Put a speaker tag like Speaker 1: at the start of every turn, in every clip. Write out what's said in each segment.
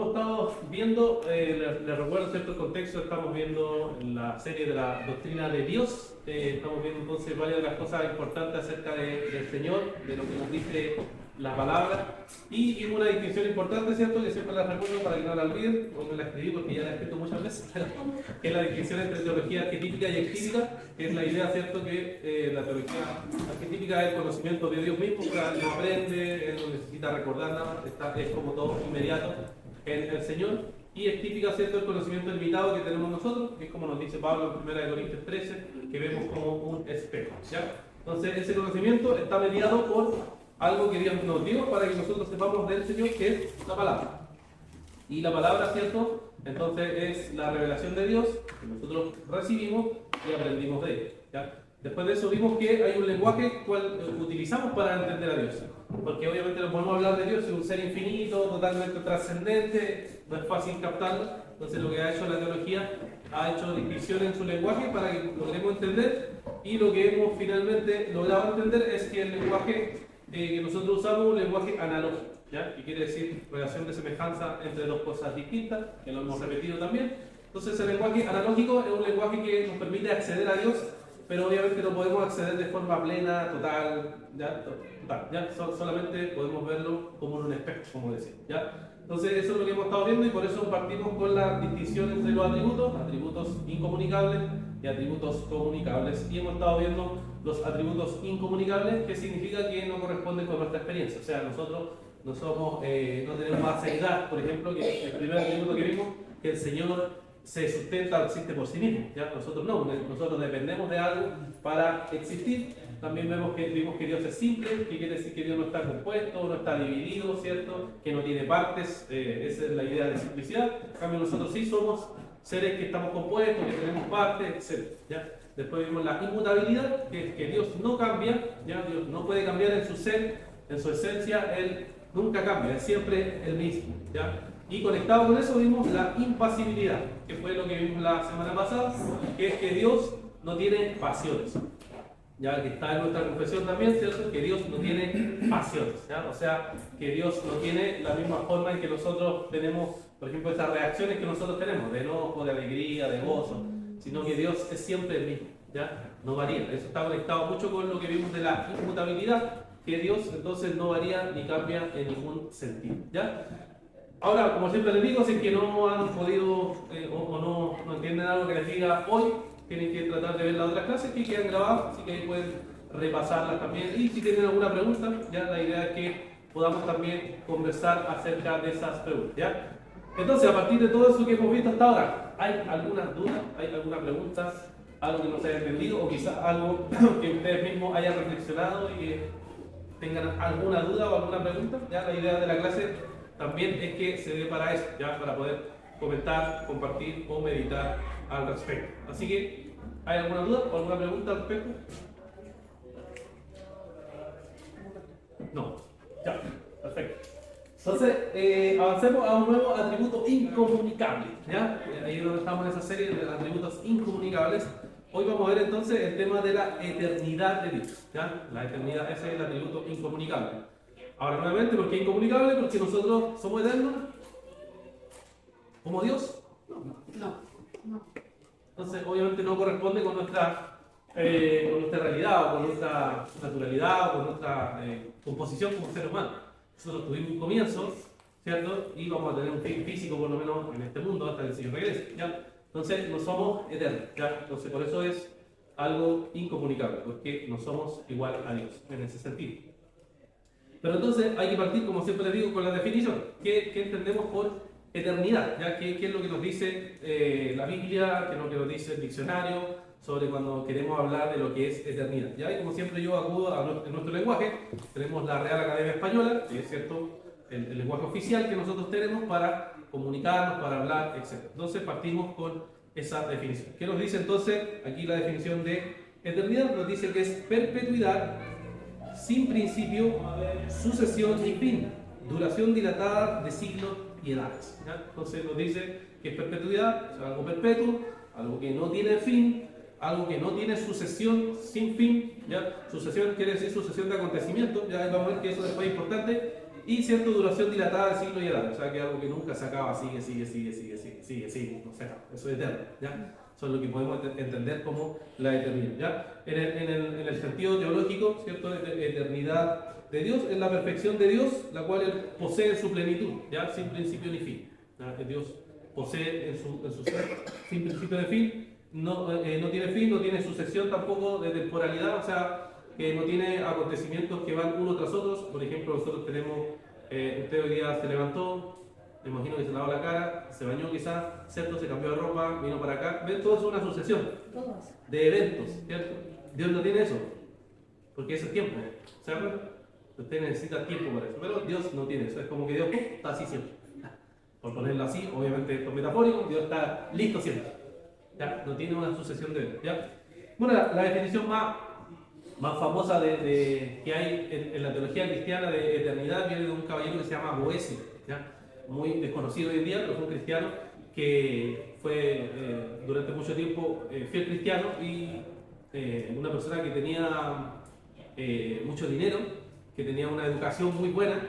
Speaker 1: estado viendo, les recuerdo cierto contexto, estamos viendo la serie de la doctrina de Dios, estamos viendo entonces varias de las cosas importantes acerca del Señor, de lo que nos dice la palabra, y una distinción importante, ¿cierto?, que siempre la recuerdo para que no la olviden, o me la escribí porque ya la he escrito muchas veces, que es la distinción entre teología arquetípica y extípica, que es la idea, ¿cierto?, que la teología arquetípica es el conocimiento de Dios mismo, que lo aprende, él no necesita recordar nada, es como todo inmediato en el Señor, y extípica, ¿cierto?, el conocimiento limitado que tenemos nosotros, que es como nos dice Pablo en 1 Corintios 13, que vemos como un espejo, ¿ya? Entonces ese conocimiento está mediado por algo que Dios nos dio para que nosotros sepamos del Señor, que es la palabra. Y la palabra, ¿cierto?, entonces es la revelación de Dios que nosotros recibimos y aprendimos de ella, ¿ya? Después de eso vimos que hay un lenguaje cual utilizamos para entender a Dios, porque obviamente no podemos hablar de Dios, es un ser infinito, totalmente trascendente, no es fácil captarlo. Entonces lo que ha hecho la teología, ha hecho distinción en su lenguaje para que logremos entender, y lo que hemos finalmente logrado entender es que el lenguaje que nosotros usamos es un lenguaje analógico, ¿ya? Que quiere decir relación de semejanza entre dos cosas distintas, que lo hemos repetido también. Entonces el lenguaje analógico es un lenguaje que nos permite acceder a Dios, pero obviamente no podemos acceder de forma plena, total, ¿ya? Solamente podemos verlo como en un espectro, como decimos, ¿ya? Entonces eso es lo que hemos estado viendo, y por eso partimos con la distinción entre los atributos incomunicables y atributos comunicables, y hemos estado viendo los atributos incomunicables, que significa que no corresponden con nuestra experiencia. O sea, nosotros no tenemos aceidad, por ejemplo, que el primer atributo que vimos, que el Señor se sustenta o existe por sí mismo, ¿ya? Nosotros no, nosotros dependemos de algo para existir. También vimos que Dios es simple, que quiere decir que Dios no está compuesto, no está dividido, ¿cierto?, que no tiene partes, esa es la idea de simplicidad. En cambio nosotros sí somos seres que estamos compuestos, que tenemos partes, etc., ¿ya? Después vimos la inmutabilidad, que es que Dios no cambia, ¿ya? Dios no puede cambiar en su ser, en su esencia, Él nunca cambia, es siempre el mismo, ¿ya? Y conectado con eso vimos la impasibilidad, que fue lo que vimos la semana pasada, que es que Dios no tiene pasiones, ya que está en nuestra confesión también, ¿cierto?, que Dios no tiene pasiones, ¿ya? O sea, que Dios no tiene la misma forma en que nosotros tenemos, por ejemplo, estas reacciones que nosotros tenemos, de enojo, de alegría, de gozo, sino que Dios es siempre el mismo, ¿ya? No varía. Eso está conectado mucho con lo que vimos de la inmutabilidad, que Dios entonces no varía ni cambia en ningún sentido, ¿ya? Ahora, como siempre les digo, si es que no han podido o no entienden algo que les diga hoy, tienen que tratar de ver las otras clases que quedan grabadas, así que ahí pueden repasarlas también. Y si tienen alguna pregunta, ya la idea es que podamos también conversar acerca de esas preguntas, ¿ya? Entonces, a partir de todo eso que hemos visto hasta ahora, ¿hay alguna duda? ¿Hay alguna pregunta? ¿Algo que no se haya entendido? ¿O quizás algo que ustedes mismos hayan reflexionado y que tengan alguna duda o alguna pregunta? Ya la idea de la clase también es que se dé para eso, ya para poder comentar, compartir o meditar al respecto. Así que, ¿hay alguna duda o alguna pregunta al respecto? No. Ya, perfecto. Entonces, avancemos a un nuevo atributo incomunicable, ¿ya? Ahí es donde estamos en esa serie de atributos incomunicables. Hoy vamos a ver entonces el tema de la eternidad de Dios, ¿ya? La eternidad, ese es el atributo incomunicable. Ahora, nuevamente, ¿por qué incomunicable? Porque nosotros somos eternos. ¿Como Dios? No. Entonces, obviamente no corresponde con nuestra realidad, o con nuestra naturalidad, o con nuestra composición como ser humano. Nosotros tuvimos un comienzo, ¿cierto? Y vamos a tener un fin físico, por lo menos en este mundo, hasta que el Señor regrese, ¿ya? Entonces, no somos eternos, ¿ya? Entonces, por eso es algo incomunicable, porque no somos igual a Dios en ese sentido. Pero entonces hay que partir, como siempre les digo, con la definición. ¿Qué entendemos por eternidad? ¿Ya? ¿Qué es lo que nos dice la Biblia? ¿Qué es lo que nos dice el diccionario sobre cuando queremos hablar de lo que es eternidad? ¿Ya? Y como siempre yo acudo a nuestro lenguaje. Tenemos la Real Academia Española, que es cierto, el lenguaje oficial que nosotros tenemos para comunicarnos, para hablar, etc. Entonces partimos con esa definición. ¿Qué nos dice entonces aquí la definición de eternidad? Nos dice que es perpetuidad sin principio, sucesión ni fin, duración dilatada de siglos y edades, ¿ya? Entonces nos dice que es perpetuidad, es algo perpetuo, algo que no tiene fin, algo que no tiene sucesión sin fin, ¿ya? Sucesión quiere decir sucesión de acontecimientos, ya vamos a ver que eso después es importante, y cierta duración dilatada de siglos y edades, o sea que es algo que nunca se acaba, sigue, no sé, eso es eterno, ¿ya? Eso es lo que podemos entender como la eternidad, ¿ya? En el sentido teológico, ¿cierto? Eternidad de Dios es la perfección de Dios, la cual Él posee en su plenitud, ¿ya? Sin principio ni fin, ¿ya? Que Dios posee en su ser, sin principio de fin, no tiene fin, no tiene sucesión tampoco de temporalidad, o sea, que no tiene acontecimientos que van uno tras otros. Por ejemplo, nosotros tenemos, usted hoy día se levantó, me imagino que se lavó la cara, se bañó quizás, ¿cierto? Se cambió de ropa, vino para acá. ¿Ven? Todo es una sucesión de eventos, ¿cierto? Dios no tiene eso, porque eso es tiempo, ¿cierto? Usted necesita tiempo para eso, pero Dios no tiene eso. Es como que Dios está así siempre. Por ponerlo así, obviamente esto es metafórico, Dios está listo siempre. ¿Ya? No tiene una sucesión de eventos, ¿ya? Bueno, la definición más famosa que hay en la teología cristiana de eternidad viene de un caballero que se llama Boecio, ¿ya? Muy desconocido hoy en día, pero fue un cristiano que fue durante mucho tiempo fiel cristiano y una persona que tenía mucho dinero, que tenía una educación muy buena,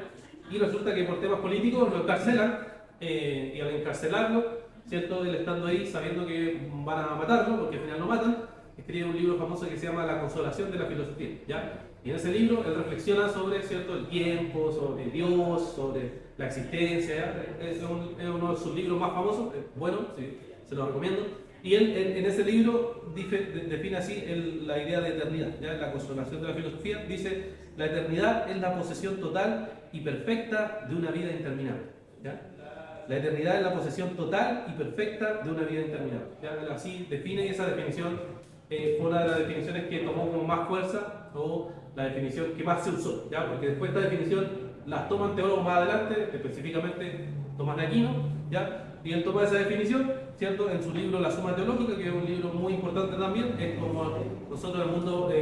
Speaker 1: y resulta que por temas políticos lo encarcelan, y al encarcelarlo, ¿cierto? Él estando ahí sabiendo que van a matarlo, porque al final lo matan, escribe un libro famoso que se llama La consolación de la filosofía, ¿ya? Y en ese libro él reflexiona sobre, ¿cierto?, el tiempo, sobre Dios, sobre la existencia, ¿ya? Es uno de sus libros más famosos, bueno, sí, se lo recomiendo. Y él en ese libro define así la idea de eternidad, ¿ya? La consolación de la filosofía dice: la eternidad es la posesión total y perfecta de una vida interminable, ¿ya? La eternidad es la posesión total y perfecta de una vida interminable, ¿ya? Él así define, y esa definición fue una de las definiciones que tomó con más fuerza, o la definición que más se usó, ¿ya? Porque después esta definición las toman teólogos más adelante, específicamente Tomás de Aquino, ¿ya? Y él toma esa definición, ¿cierto?, en su libro La Suma Teológica, que es un libro muy importante también. Es como nosotros en el mundo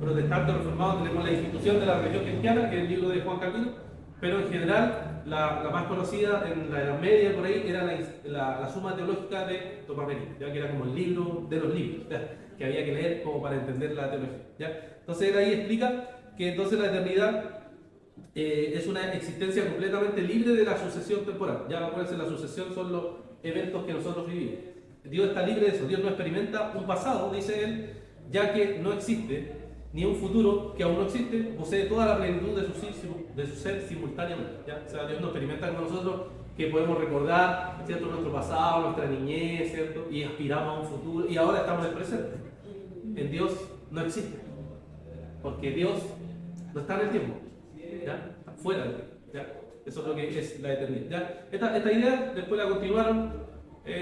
Speaker 1: protestante o reformado tenemos la institución de la religión cristiana, que es el libro de Juan Calvino, pero en general la más conocida en la Edad Media, por ahí, era la Suma Teológica de Tomás de Aquino, ¿ya? Que era como el libro de los libros, ¿ya?, que había que leer como para entender la teología, ¿ya? Entonces él ahí explica que entonces la eternidad es una existencia completamente libre de la sucesión temporal. Ya acuérdense, la sucesión son los eventos que nosotros vivimos. Dios está libre de eso. Dios no experimenta un pasado, dice él, ya que no existe, ni un futuro que aún no existe, posee toda la plenitud de su ser simultáneamente, ¿ya? O sea, Dios no experimenta como nosotros, que podemos recordar, ¿cierto?, nuestro pasado, nuestra niñez, ¿cierto?, y aspiramos a un futuro, y ahora estamos en el presente. En Dios no existe, porque Dios no está en el tiempo, ¿ya? Está fuera del tiempo, ¿ya? Eso es lo que es la eternidad, ¿ya? Esta idea después la continuaron,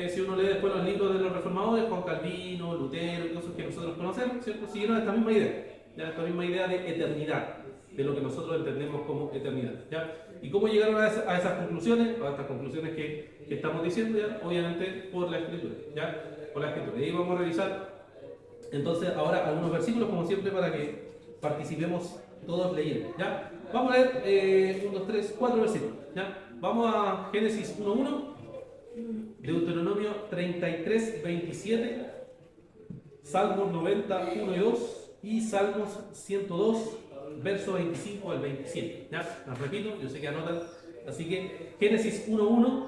Speaker 1: si uno lee después los libros de los reformadores, Juan Calvino, Lutero, y cosas que nosotros conocemos, ¿cierto?, siguieron esta misma idea, ¿ya? Esta misma idea de eternidad, de lo que nosotros entendemos como eternidad, ¿ya? ¿Y cómo llegaron a esas conclusiones, a estas conclusiones que estamos diciendo, ya? Obviamente por la Escritura, ¿ya? Por la Escritura. Y ahí vamos a revisar entonces ahora algunos versículos, como siempre, para que participemos todos leyendo, ¿ya? Vamos a leer 1, 2, 3, 4 versículos, ¿ya? Vamos a Génesis 1:1, Deuteronomio 33, 27, Salmos 90, 1 y 2 y Salmos 102, verso 25 al 27, ¿ya? Las repito, yo sé que anotan, así que Génesis 1:1,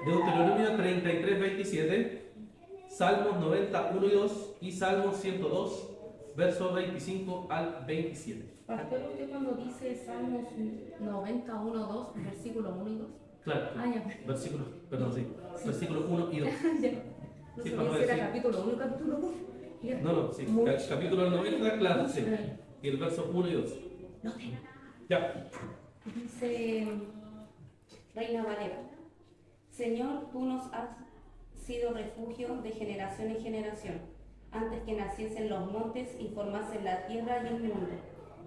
Speaker 1: Deuteronomio 33, 27, Salmos 90, 1 y 2 y Salmos 102, verso 25 al 27.
Speaker 2: Pastor, ¿usted cuando dice Salmos 90, 1, 2, versículo 1 y 2?
Speaker 1: Claro, versículo 1 y 2.
Speaker 2: Ya. No
Speaker 1: Sí,
Speaker 2: sabía si era capítulo 1 capítulo 2.
Speaker 1: No, sí, capítulo 90, claro, sí. Y el verso 1 y 2.
Speaker 2: No tengo.
Speaker 1: Ya.
Speaker 2: Dice Reina Valera: Señor, tú nos has sido refugio de generación en generación, antes que naciesen los montes y formasen la tierra y el mundo.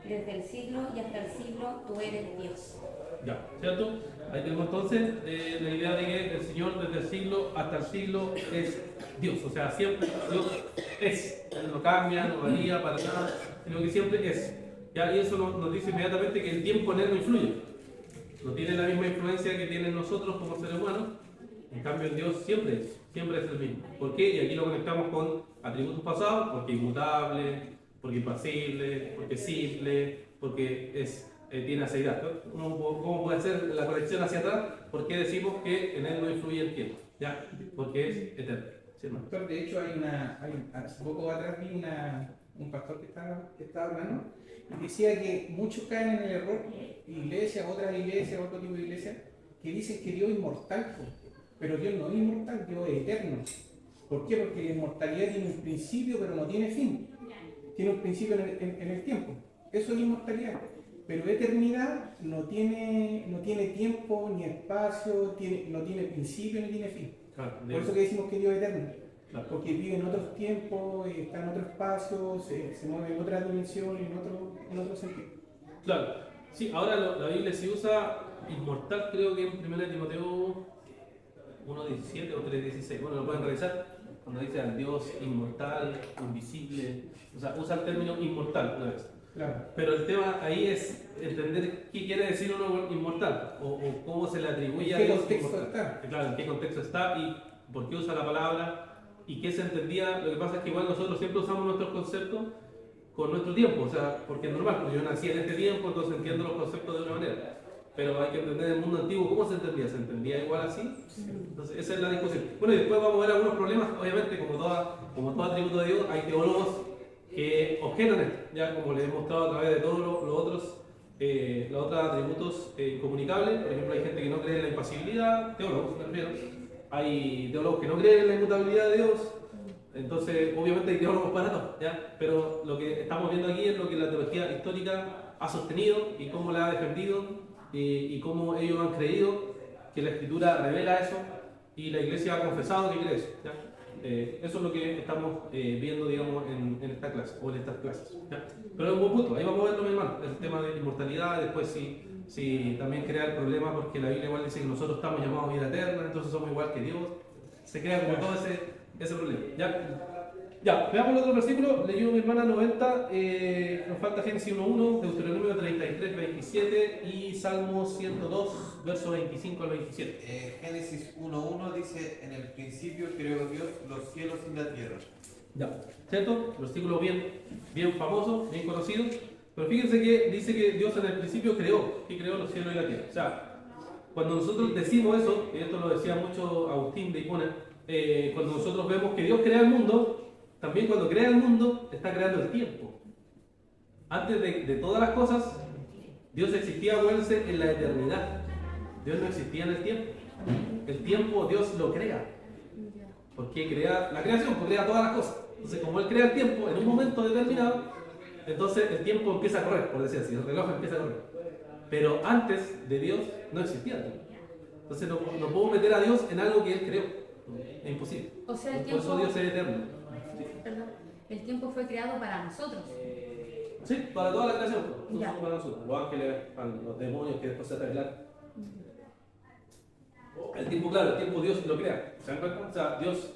Speaker 2: Desde el siglo y hasta el siglo tú eres Dios.
Speaker 1: Ya, ¿cierto? Ahí tenemos entonces la idea de que el Señor desde el siglo hasta el siglo es Dios. O sea, siempre Dios es. Él no cambia, no varía para nada, sino que siempre es. ¿Ya? Y eso nos dice inmediatamente que el tiempo en Él no influye. No tiene la misma influencia que tienen nosotros como seres humanos. En cambio, en Dios siempre es el mismo. ¿Por qué? Y aquí lo conectamos con atributos pasados: porque inmutable, porque impasible, porque simple, porque es tiene aceidad. ¿Cómo puede ser la conexión hacia atrás? ¿Por qué decimos que en él no influye el tiempo? ¿Ya? Porque es eterno. ¿Sí, hermano?
Speaker 3: Doctor, de hecho, hace poco atrás vi un pastor que estaba hablando y decía que muchos caen en el error, iglesias, otras iglesias, otro tipo de iglesias, que dicen que Dios es inmortal, pero Dios no es inmortal, Dios es eterno. ¿Por qué? Porque la inmortalidad tiene un principio, pero no tiene fin. Tiene un principio en el tiempo. Eso es inmortalidad. Pero eternidad no tiene tiempo ni espacio, no tiene principio ni tiene fin.
Speaker 1: Claro,
Speaker 3: Por eso que decimos que Dios es eterno.
Speaker 1: Claro.
Speaker 3: Porque vive en otros tiempos, está en otro espacio, se mueve en otra dimensión, en otro sentido.
Speaker 1: Claro. Sí, ahora la Biblia se usa inmortal, creo que en 1 Timoteo 1.17 o 3.16. Bueno, lo pueden revisar. Cuando dice al Dios inmortal, invisible, o sea, usa el término inmortal una vez.
Speaker 3: Claro.
Speaker 1: Pero el tema ahí es entender qué quiere decir uno inmortal o cómo se le atribuye a
Speaker 3: ¿En qué
Speaker 1: Dios
Speaker 3: contexto
Speaker 1: inmortal.
Speaker 3: está?
Speaker 1: Claro, en qué contexto está y por qué usa la palabra y qué se entendía. Lo que pasa es que igual nosotros siempre usamos nuestros conceptos con nuestro tiempo, o sea, porque es normal, porque yo nací en este tiempo, entonces entiendo los conceptos de una manera. Pero hay que entender el mundo antiguo, ¿cómo se entendía? ¿Se entendía igual así? Entonces, esa es la discusión. Bueno, y después vamos a ver algunos problemas, obviamente, como todo atributo de Dios, hay teólogos que objetan esto, ya como les he mostrado a través de todos los otros atributos incomunicables. Por ejemplo, hay gente que no cree en la impasibilidad, teólogos, me refiero. Hay teólogos que no creen en la inmutabilidad de Dios. Entonces, obviamente hay teólogos para todo, ¿ya? Pero lo que estamos viendo aquí es lo que la teología histórica ha sostenido y cómo la ha defendido y cómo ellos han creído que la Escritura revela eso y la Iglesia ha confesado que cree eso, ¿ya? Eso es lo que estamos viendo, digamos, en esta clase o en estas clases, ¿ya? Pero es un buen punto, ahí vamos a verlo, mi hermano, el tema de inmortalidad, después si también crea el problema porque la Biblia igual dice que nosotros estamos llamados a vida eterna, entonces somos igual que Dios, se crea como todo ese problema, ¿ya? Ya, veamos el otro versículo, leyó mi hermana 90, nos falta Génesis 1.1, Deuteronomio 33.27 y Salmo 102, versos 25 al 27.
Speaker 4: Génesis 1.1 dice, en el principio creó Dios los cielos y la tierra.
Speaker 1: Ya, ¿cierto? Versículo bien famoso, bien conocido, pero fíjense que dice que Dios en el principio creó los cielos y la tierra. O sea, cuando nosotros decimos eso, y esto lo decía mucho Agustín de Hipona, cuando nosotros vemos que Dios crea el mundo, también cuando crea el mundo, está creando el tiempo. Antes de todas las cosas, Dios existía, acuérdense, en la eternidad. Dios no existía en el tiempo. El tiempo Dios lo crea. Porque crea la creación, porque crea todas las cosas. Entonces, como Él crea el tiempo en un momento determinado, entonces el tiempo empieza a correr, por decir así, el reloj empieza a correr. Pero antes de Dios no existía el tiempo. Entonces no puedo meter a Dios en algo que Él creó. Es imposible.
Speaker 5: O sea, el
Speaker 1: Por eso
Speaker 5: tiempo,
Speaker 1: Dios es eterno.
Speaker 5: perdón, el tiempo fue creado para nosotros.
Speaker 1: Sí, para toda la creación, no
Speaker 5: Ya.
Speaker 1: solo para nosotros, los ángeles, para los demonios que después se revelaron. El tiempo, claro, el tiempo Dios lo crea. ¿Se dan cuenta? O sea, Dios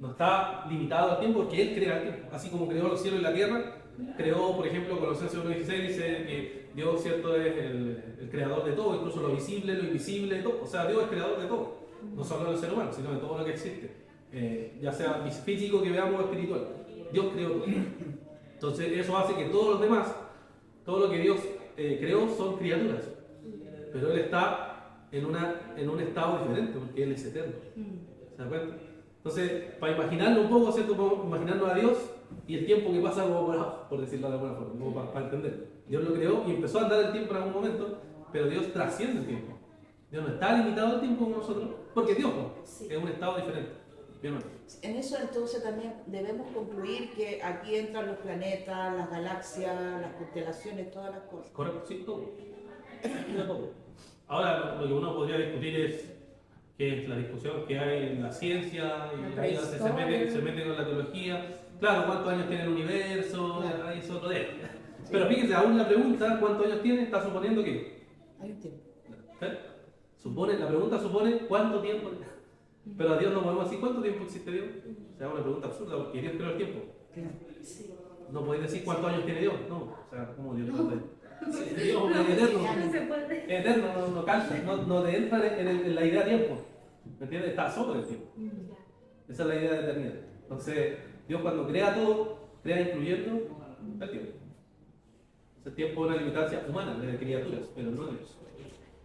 Speaker 1: no está limitado al tiempo porque Él crea el tiempo. Así como creó los cielos y la tierra, creó, por ejemplo, Colosenses 1.16 dice que Dios, cierto, es el creador de todo, incluso lo visible, lo invisible, todo. O sea, Dios es creador de todo, no solo del ser humano, sino de todo lo que existe. Ya sea físico que veamos o espiritual. Dios creó todo. Entonces eso hace que todos los demás, todo lo que Dios creó son criaturas. Pero Él está en un estado diferente porque Él es eterno. ¿Se dan cuenta? Entonces, para imaginarlo un poco, ¿cierto? Podemos imaginarnos a Dios y el tiempo que pasa como por abajo, por decirlo de alguna forma, como para entender. Dios lo creó y empezó a andar el tiempo en algún momento, pero Dios trasciende el tiempo. Dios no está limitado al tiempo como nosotros, porque Dios no, es un estado diferente. Bien, bueno.
Speaker 6: En eso entonces también debemos concluir que aquí entran los planetas, las galaxias, las constelaciones, todas las cosas.
Speaker 1: Correcto, sí, todo. Todo. Ahora lo que uno podría discutir es qué es la discusión que hay en la ciencia y ahí se mete con la teología. Claro, ¿cuántos años tiene el universo?
Speaker 6: Claro.
Speaker 1: Ahí es otro tema. Pero fíjense, aún la pregunta, ¿cuántos años tiene? Está suponiendo que.
Speaker 6: Hay un tiempo.
Speaker 1: La pregunta supone cuánto tiempo. Pero a Dios no podemos decir cuánto tiempo existe Dios. O sea, es una pregunta absurda porque Dios creó el tiempo.
Speaker 6: Claro.
Speaker 1: No podéis decir cuántos años tiene Dios. No, o sea, ¿cómo Dios no puede? Dios es eterno.
Speaker 5: No se puede.
Speaker 1: Eterno, no calza, no te entra en la idea de tiempo. ¿Me entiendes? Está sobre el tiempo. Esa es la idea de eternidad. Entonces, Dios cuando crea todo, crea incluyendo el tiempo. Ese tiempo es una limitancia humana, de criaturas, pero no de Dios.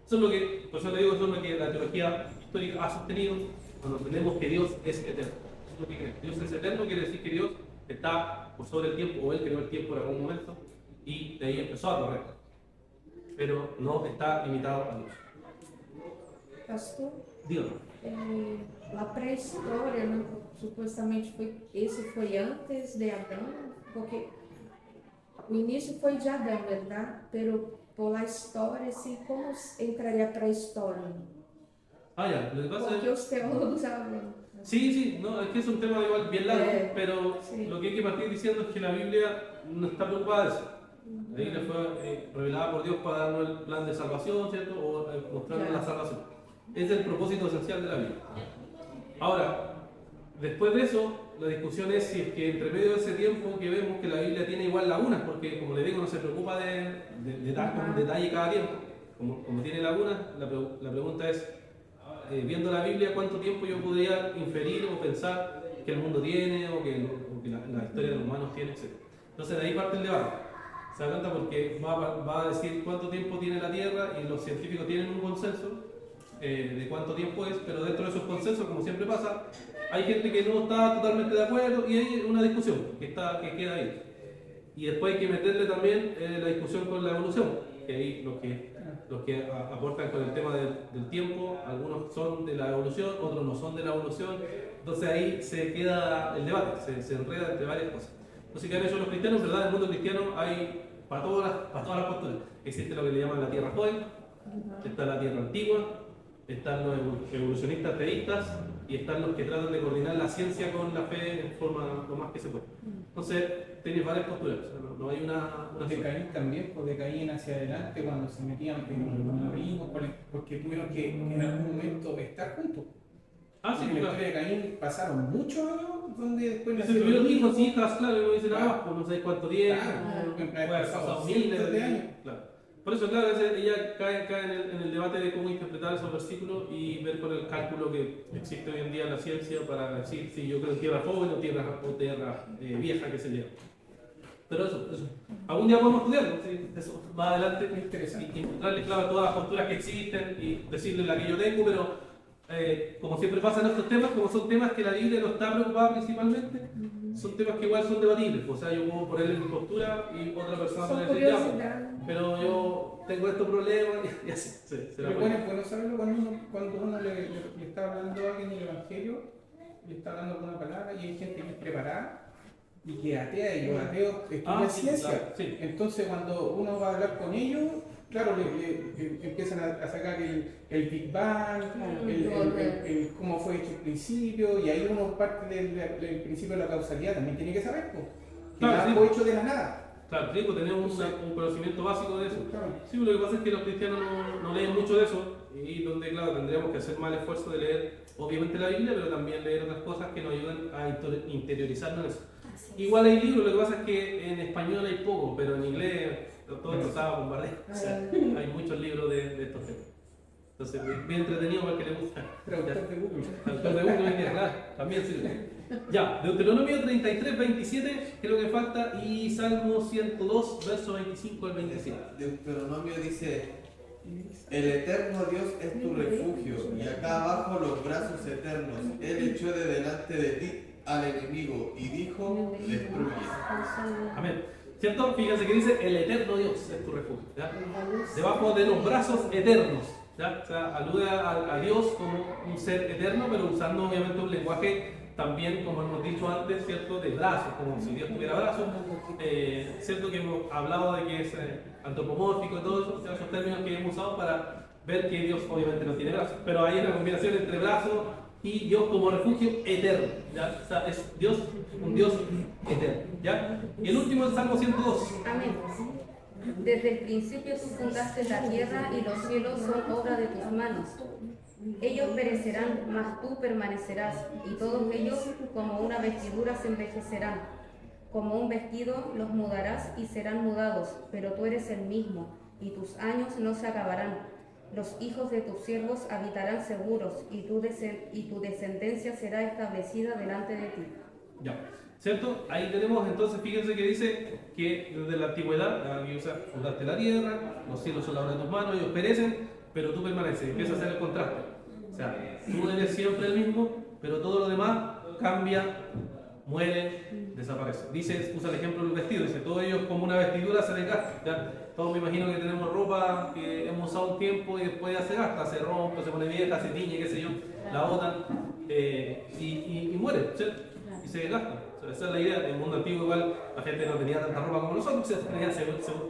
Speaker 1: Eso es lo que, por eso le digo, eso es lo que la teología histórica ha sostenido cuando entendemos que Dios es eterno. Eso es lo que cree. Dios es eterno, quiere decir que Dios está por sobre el tiempo, o Él creó el tiempo en algún momento, y de ahí empezó a correr. Pero no está limitado a Dios.
Speaker 7: Pastor,
Speaker 1: Dígame.
Speaker 7: a pré-história, né, supostamente esse foi antes de Adão, porque o início foi de Adão, verdade? Pero por la história, assim, como entraria a pré-história?
Speaker 1: Ah, ya, lo que pasa
Speaker 7: Porque
Speaker 1: es...
Speaker 7: os teólogos hablan.
Speaker 1: Sí, sí, no, es que es un tema igual bien largo, pero
Speaker 7: sí.
Speaker 1: lo que hay que partir diciendo es que la Biblia no está preocupada de eso. La Biblia fue revelada por Dios para darnos el plan de salvación, ¿cierto? O mostrarnos la salvación. Es el propósito esencial de la Biblia. Ahora, después de eso, la discusión es si es que entre medio de ese tiempo que vemos que la Biblia tiene igual lagunas, porque como le digo, no se preocupa de dar con detalle cada tiempo, como tiene lagunas, la pregunta es, viendo la Biblia, ¿cuánto tiempo yo podría inferir o pensar que el mundo tiene o que la historia de los humanos tiene, etc. Entonces de ahí parte el debate. ¿Se da cuenta? Porque va a decir cuánto tiempo tiene la Tierra y los científicos tienen un consenso de cuánto tiempo es, pero dentro de esos consensos, como siempre pasa, hay gente que no está totalmente de acuerdo y hay una discusión que queda ahí. Y después hay que meterle también la discusión con la evolución, que ahí los que aportan con el tema del tiempo, algunos son de la evolución, otros no son de la evolución, entonces ahí se queda el debate, se enreda entre varias cosas. Entonces, ¿qué han hecho los cristianos? ¿Verdad? En el mundo cristiano hay para todas las posturas. Existe lo que le llaman la tierra joven, está la tierra antigua, están los evolucionistas teístas y están los que tratan de coordinar la ciencia con la fe en forma lo más que se puede. Entonces, tienes varias posturas, o sea, no hay una
Speaker 3: De Caín también, pues de Caín hacia adelante cuando se metían en los ritmos, porque tuvieron que en algún momento estar juntos.
Speaker 1: Ah, sí,
Speaker 3: En la
Speaker 1: claro.
Speaker 3: historia de Caín pasaron muchos años donde después
Speaker 1: Si tuvieron
Speaker 3: los
Speaker 1: hijos, hijas, claro, y no dicen nada
Speaker 3: Claro.
Speaker 1: más, pues no sé cuánto tiempo,
Speaker 3: Claro,
Speaker 1: puede haber pasado miles
Speaker 3: cientos de años.
Speaker 1: Claro. Por eso, claro, ella cae en el debate de cómo interpretar esos versículos y ver con el cálculo que existe hoy en día en la ciencia para decir si yo creo en tierra joven o tierra vieja, que se llama. Pero eso. Algún día podemos estudiarlo, ¿sí? Eso, más adelante,
Speaker 3: Interesante.
Speaker 1: y encontrarle claro a todas las posturas que existen y decirle la que yo tengo, pero como siempre pasa en estos temas, como son temas que la Biblia no está preocupada principalmente, son temas que igual son debatibles. O sea, yo puedo ponerle mi postura y otra persona
Speaker 7: Son
Speaker 1: puede decir, ya,
Speaker 7: curiosidades.
Speaker 1: pero yo tengo estos problemas y así. Se
Speaker 3: Pero
Speaker 1: la
Speaker 3: bueno,
Speaker 1: puede.
Speaker 3: es bueno saberlo cuando uno le está hablando a alguien del Evangelio, le está hablando alguna palabra y hay gente que es preparada y que es atea, y los ateos estudian
Speaker 1: Sí,
Speaker 3: ciencia.
Speaker 1: claro, sí.
Speaker 3: Entonces cuando uno va a hablar con ellos, claro, empiezan a sacar el Big Bang, cómo fue hecho el principio, y ahí uno parte del principio de la causalidad, también tiene que saber, pues, que
Speaker 1: Claro,
Speaker 3: nada
Speaker 1: sí.
Speaker 3: fue hecho de la nada.
Speaker 1: Claro, sí, pues tenemos
Speaker 3: Sí.
Speaker 1: un conocimiento básico de eso.
Speaker 3: Claro.
Speaker 1: Sí, lo que pasa es que los cristianos no leen mucho de eso y donde, claro, tendríamos que hacer más el esfuerzo de leer, obviamente, la Biblia, pero también leer otras cosas que nos ayuden a interiorizarnos en eso. Igual hay libros, lo que pasa es que en español hay poco, pero en inglés todo esto estaba bombardeado. O sea, hay muchos libros de estos temas. Entonces, bien entretenido para el que le gusta.
Speaker 3: Traductor de Google.
Speaker 1: Autor de uno y claro, también sirve. Ya, Deuteronomio 33, 27, creo que falta, y Salmo 102, verso 25 al 27.
Speaker 4: Deuteronomio dice: el eterno Dios es tu refugio, y acá abajo los brazos eternos. Él echó de delante de ti al enemigo y dijo: destruye.
Speaker 1: Amén. ¿Cierto? Fíjense que dice: el eterno Dios es tu refugio. ¿Ya? Debajo de los brazos eternos. ¿Ya? O sea, alude a Dios como un ser eterno, pero usando obviamente un lenguaje también, como hemos dicho antes, ¿cierto? De brazos, como si Dios tuviera brazos. Cierto que hemos hablado de que es antropomórfico y todo eso, o sea, esos términos que hemos usado para ver que Dios obviamente no tiene brazos. Pero hay una combinación entre brazos y Dios como refugio eterno. ¿Ya? O sea, es Dios, un Dios eterno. ¿Ya? Y el último es Salmo 102.
Speaker 2: Amén. Desde el principio tú fundaste la tierra y los cielos son obra de tus manos. Ellos perecerán, mas tú permanecerás, y todos ellos como una vestidura se envejecerán. Como un vestido los mudarás y serán mudados, pero tú eres el mismo, y tus años no se acabarán. Los hijos de tus siervos habitarán seguros, y tu descendencia será establecida delante de ti.
Speaker 1: Ya. ¿Cierto? Ahí tenemos entonces, fíjense que dice que desde la antigüedad, aquí usa, fundaste la tierra, los cielos son la obra de tus manos, ellos perecen, pero tú permaneces. Empieza a hacer el contraste. O sea, tú eres siempre el mismo, pero todo lo demás cambia, muere, desaparece. Dice, usa el ejemplo del vestido, dice, todo ello es como una vestidura, se desgasta. ¿Ya? Todos me imagino que tenemos ropa que hemos usado un tiempo y después ya se gasta, se rompe, se pone vieja, se tiñe, qué sé yo, la botan y muere, ¿cierto? Y se desgasta. O sea, esa es la idea. En el mundo antiguo igual la gente no tenía tanta ropa como nosotros, o sea, tenía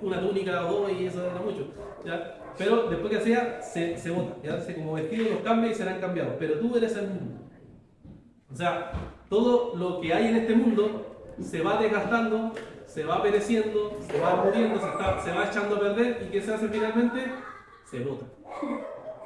Speaker 1: una túnica o dos y eso era mucho. ¿Ya? Pero después que hacía, se bota, ya se como vestido los cambia y serán cambiados. Pero tú eres el mismo. O sea, todo lo que hay en este mundo se va desgastando, se va pereciendo, se va muriendo, se va echando a perder y ¿qué se hace finalmente? Se bota,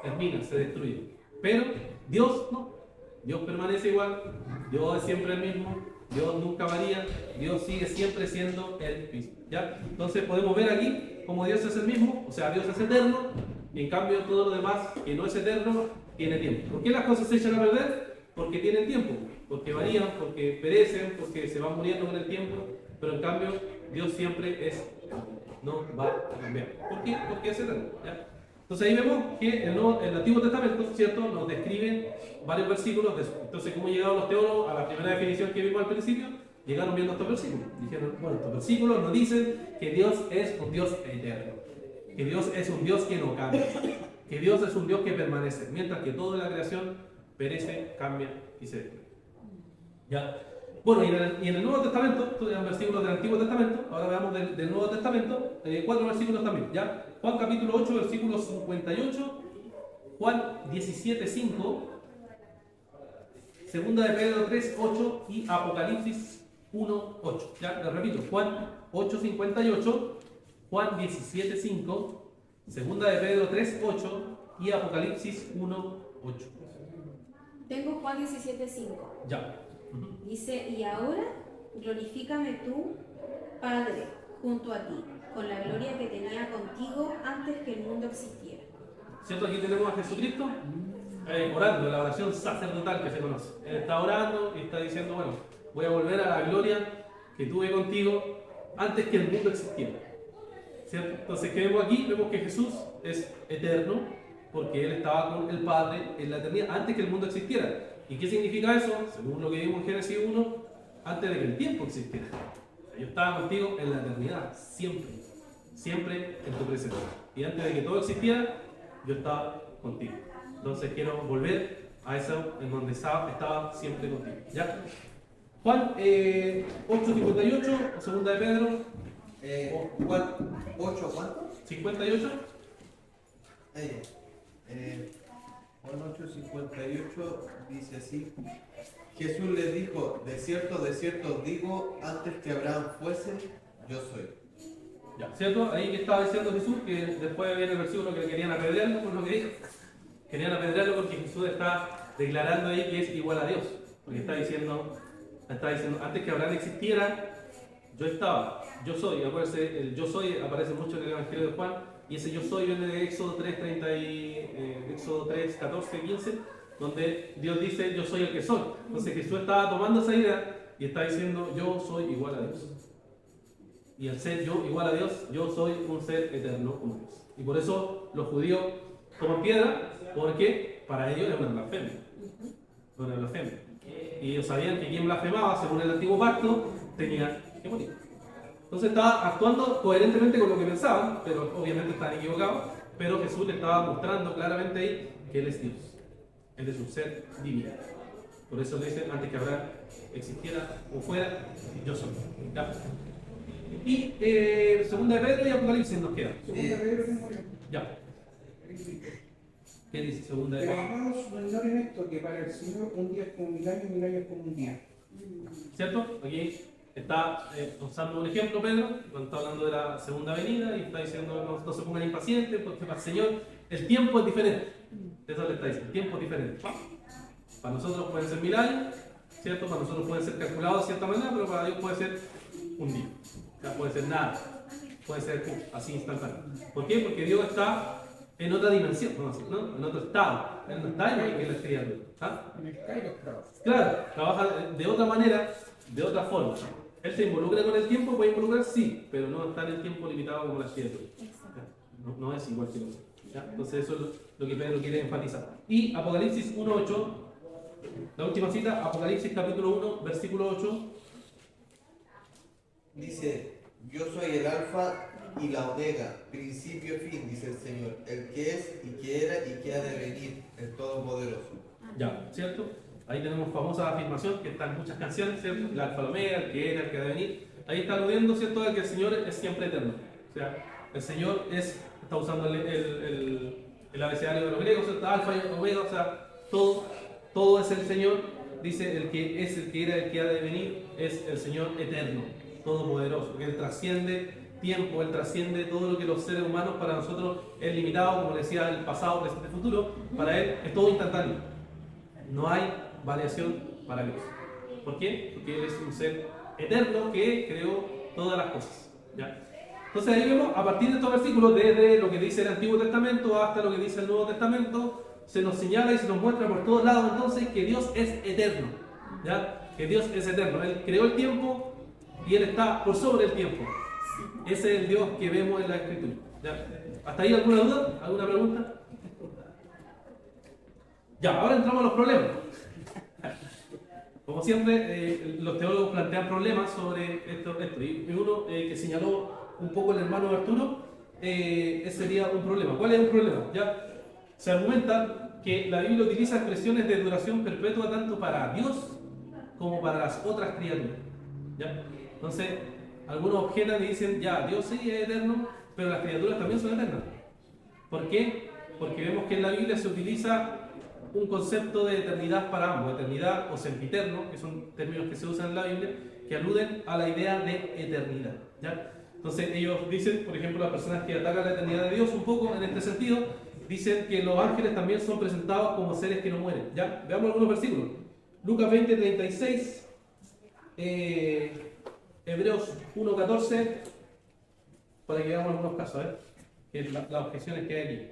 Speaker 1: termina, se destruye. Pero Dios no, Dios permanece igual, Dios es siempre el mismo, Dios nunca varía, Dios sigue siempre siendo el mismo. ¿Ya? Entonces podemos ver aquí cómo Dios es el mismo, o sea, Dios es eterno, y en cambio todo lo demás que no es eterno tiene tiempo. ¿Por qué las cosas se echan a perder? Porque tienen tiempo, porque varían, porque perecen, porque se van muriendo con el tiempo, pero en cambio Dios siempre es, no va a cambiar. ¿Por qué? Porque es eterno. ¿Ya? Entonces ahí vemos que el Antiguo Testamento, ¿cierto?, nos describe varios versículos de eso. Entonces, ¿cómo llegaron los teólogos a la primera definición que vimos al principio? Llegaron viendo estos versículos. Dijeron, bueno, estos versículos nos dicen que Dios es un Dios eterno, que Dios es un Dios que no cambia, que Dios es un Dios que permanece, mientras que toda la creación perece, cambia y se destruye. ¿Ya? Bueno, y en el Nuevo Testamento, estos eran versículos del Antiguo Testamento, ahora veamos del Nuevo Testamento, 4 versículos también, ¿ya? Juan capítulo 8, versículo 58, Juan 17, 5, Segunda de Pedro 3, 8 y Apocalipsis 1, 8. Ya, les repito, Juan 8, 58, Juan 17, 5, Segunda de Pedro 3, 8 y Apocalipsis 1, 8.
Speaker 2: Tengo Juan 17:5.
Speaker 1: Ya.
Speaker 2: Dice, y ahora glorifícame tú, Padre, junto a ti, con la gloria que tenía contigo antes que el mundo existiera.
Speaker 1: ¿Cierto? Aquí tenemos a Jesucristo orando, la oración sacerdotal que se conoce. Él está orando y está diciendo, bueno, voy a volver a la gloria que tuve contigo antes que el mundo existiera. ¿Cierto? Entonces, ¿qué vemos aquí? Vemos que Jesús es eterno porque Él estaba con el Padre en la eternidad antes que el mundo existiera. ¿Y qué significa eso? Según lo que vimos en Génesis 1, antes de que el tiempo existiera. Yo estaba contigo en la eternidad, siempre, siempre en tu presencia. Y antes de que todo existiera, yo estaba contigo. Entonces quiero volver a eso en donde estaba siempre contigo. ¿Ya? Juan 8:58, o segunda de Pedro.
Speaker 4: Juan 8, ¿cuánto?
Speaker 1: 58.
Speaker 4: Juan 8:58 dice así: Jesús les dijo, de cierto os digo, antes que Abraham fuese, yo soy.
Speaker 1: Ya, ¿cierto? Ahí que estaba diciendo Jesús, que después viene el versículo que querían apedrearlo por lo que dijo. Querían apedrearlo porque Jesús está declarando ahí que es igual a Dios. Porque está diciendo, antes que Abraham existiera, yo estaba, yo soy. Acuérdense, el yo soy aparece mucho en el Evangelio de Juan, y ese yo soy viene de Éxodo 3, 14, 15, donde Dios dice, yo soy el que soy. Entonces Jesús estaba tomando esa idea y está diciendo, yo soy igual a Dios. Y al ser yo igual a Dios, yo soy un ser eterno como Dios. Y por eso los judíos toman piedra, porque para ellos era una blasfemia. Una blasfemia. Y ellos sabían que quien blasfemaba, según el antiguo pacto, tenía que morir. Entonces estaba actuando coherentemente con lo que pensaban, pero obviamente estaban equivocados. Pero Jesús le estaba mostrando claramente ahí que Él es Dios. Él es un ser divino. Por eso le dicen, antes que Abraham existiera o fuera, yo soy. ¿Ya? Y segunda de Pedro y Apocalipsis nos queda.
Speaker 3: Segunda de Pedro tengo yo.
Speaker 1: Ya. ¿Qué dice segunda de
Speaker 3: Pero
Speaker 1: Pedro?
Speaker 3: hermanos, no ignoren esto, que para el Señor un día es como 1000 años, 1000 años como un día.
Speaker 1: ¿Cierto? Aquí está usando un ejemplo Pedro, cuando está hablando de la segunda venida y está diciendo no se pongan impacientes porque para el Señor el tiempo es diferente. Eso le está diciendo, el tiempo es diferente. Para nosotros pueden ser 1000 años, ¿cierto? Para nosotros pueden ser calculados de cierta manera, pero para Dios puede ser un día. Ya puede ser nada, puede ser así instantáneo. ¿Por qué? Porque Dios está en otra dimensión, ¿no? En otro estado. Él no está en la criatura. ¿Ah?
Speaker 3: En el Kairos trabaja.
Speaker 1: Claro, trabaja de otra manera de otra forma. Él se involucra con el tiempo, puede involucrar, sí, pero no está en el tiempo limitado como las criaturas. No es igual que nosotros. ¿Ya? Entonces eso es lo que Pedro quiere enfatizar. Y Apocalipsis 1.8, la última cita, Apocalipsis capítulo 1, versículo 8.
Speaker 4: Dice, yo soy el alfa y la omega, principio y fin, dice el Señor, el que es y que era y que ha de venir, el Todopoderoso.
Speaker 1: Ya, ¿cierto? Ahí tenemos famosa afirmación que está en muchas canciones, ¿cierto? El alfa, el omega, el que era, el que ha de venir. Ahí está aludiendo, ¿cierto?, a que el Señor es siempre eterno. O sea, el Señor está usando el abecedario de los griegos, ¿cierto? Alfa y omega, o sea, todo es el Señor. Dice, el que es, el que era, el que ha de venir, es el Señor eterno, todopoderoso, que Él trasciende tiempo, Él trasciende todo lo que los seres humanos para nosotros es limitado, como decía, el pasado, presente, futuro. Para Él es todo instantáneo. No hay variación para Dios. ¿Por qué? Porque Él es un ser eterno que creó todas las cosas. ¿Ya? Entonces ahí vemos, a partir de estos versículos, desde lo que dice el Antiguo Testamento hasta lo que dice el Nuevo Testamento, se nos señala y se nos muestra por todos lados entonces que Dios es eterno. ¿Ya? Que Dios es eterno. Él creó el tiempo y Él está por sobre el tiempo. Ese es el Dios que vemos en la Escritura. ¿Ya? ¿Hasta ahí alguna duda? ¿Alguna pregunta? Ya, ahora entramos a los problemas. Como siempre, los teólogos plantean problemas sobre esto. Y uno que señaló un poco el hermano Arturo, ese sería un problema. ¿Cuál es un problema? Ya se argumenta que la Biblia utiliza expresiones de duración perpetua tanto para Dios como para las otras criaturas. ¿Ya? Entonces, algunos objetan y dicen, ya, Dios sí es eterno, pero las criaturas también son eternas. ¿Por qué? Porque vemos que en la Biblia se utiliza un concepto de eternidad para ambos, eternidad o sempiterno, que son términos que se usan en la Biblia, que aluden a la idea de eternidad. ¿Ya? Entonces ellos dicen, por ejemplo, las personas que atacan la eternidad de Dios un poco en este sentido, dicen que los ángeles también son presentados como seres que no mueren. ¿Ya? Veamos algunos versículos. Lucas 20:36, Hebreos 1:14, para que veamos algunos casos, que las objeciones que hay aquí.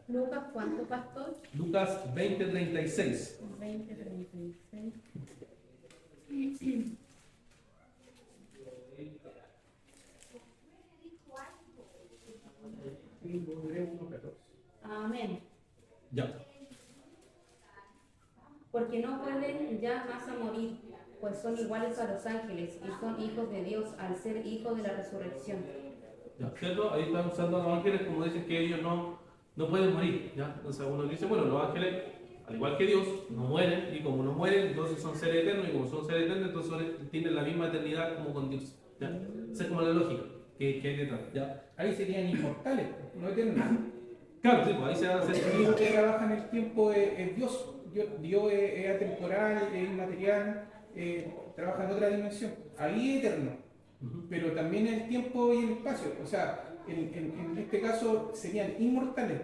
Speaker 5: Lucas, ¿cuánto, pastor?
Speaker 1: Lucas 20:36.
Speaker 5: 20:36.
Speaker 2: Amén.
Speaker 1: Ya.
Speaker 2: Porque no pueden ya más a morir, pues son iguales a los ángeles y son hijos de Dios al ser hijos de la resurrección.
Speaker 1: Ya, ¿cierto? Ahí están usando a los ángeles como dicen que ellos no pueden morir. ¿Ya? Entonces uno dice, bueno, los ángeles, al igual que Dios, no mueren, y como no mueren, entonces son seres eternos, y como son seres eternos, entonces tienen la misma eternidad como con Dios. ¿Ya? Esa es como la lógica que hay detrás. ¿Ya?
Speaker 3: Ahí serían inmortales, no eternos.
Speaker 1: Claro, sí, pues ahí se van a hacer.
Speaker 3: El único que trabaja en el tiempo es Dios. Dios es atemporal, es inmaterial, trabaja en otra dimensión. Ahí es eterno, pero también el tiempo y el espacio. O sea, en este caso serían inmortales.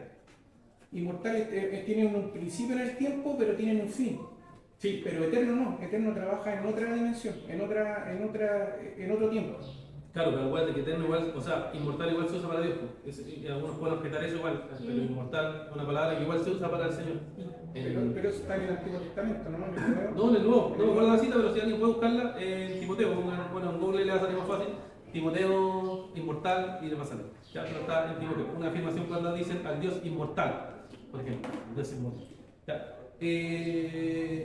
Speaker 3: Inmortales tienen un principio en el tiempo, pero tienen un fin. Sí, pero eterno no. Eterno trabaja en otra dimensión, en otro tiempo.
Speaker 1: Claro, pero igual de que eterno igual, o sea, inmortal igual se usa para Dios. Y algunos pueden objetar eso igual, pero inmortal es una palabra que igual se usa para el Señor.
Speaker 3: Pero eso está en el Antiguo Testamento, ¿no?
Speaker 1: No, en el Nuevo, no me acuerdo la cita, pero si alguien puede buscarla en Timoteo, bueno, en Google le va a salir más fácil. Timoteo inmortal y le va a salir. Ya, pero está en Timoteo. Una afirmación cuando dicen al Dios inmortal, por ejemplo, Dios inmortal. Ya.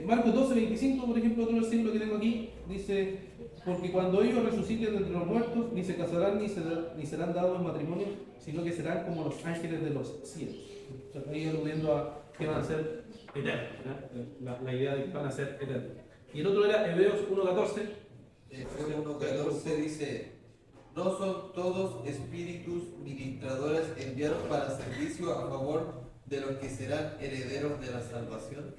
Speaker 1: Marcos 12:25, por ejemplo, otro versículo que tengo aquí, dice: porque cuando ellos resuciten de entre los muertos, ni se casarán ni serán dados en matrimonio, sino que serán como los ángeles de los cielos. O sea, ahí aludiendo a que van a ser eternos, la idea de que van a ser eternos. Y el otro era Hebreos 1:14.
Speaker 4: Hebreos 1:14 dice, no son todos espíritus ministradores enviados para servicio a favor de los que serán herederos de la salvación.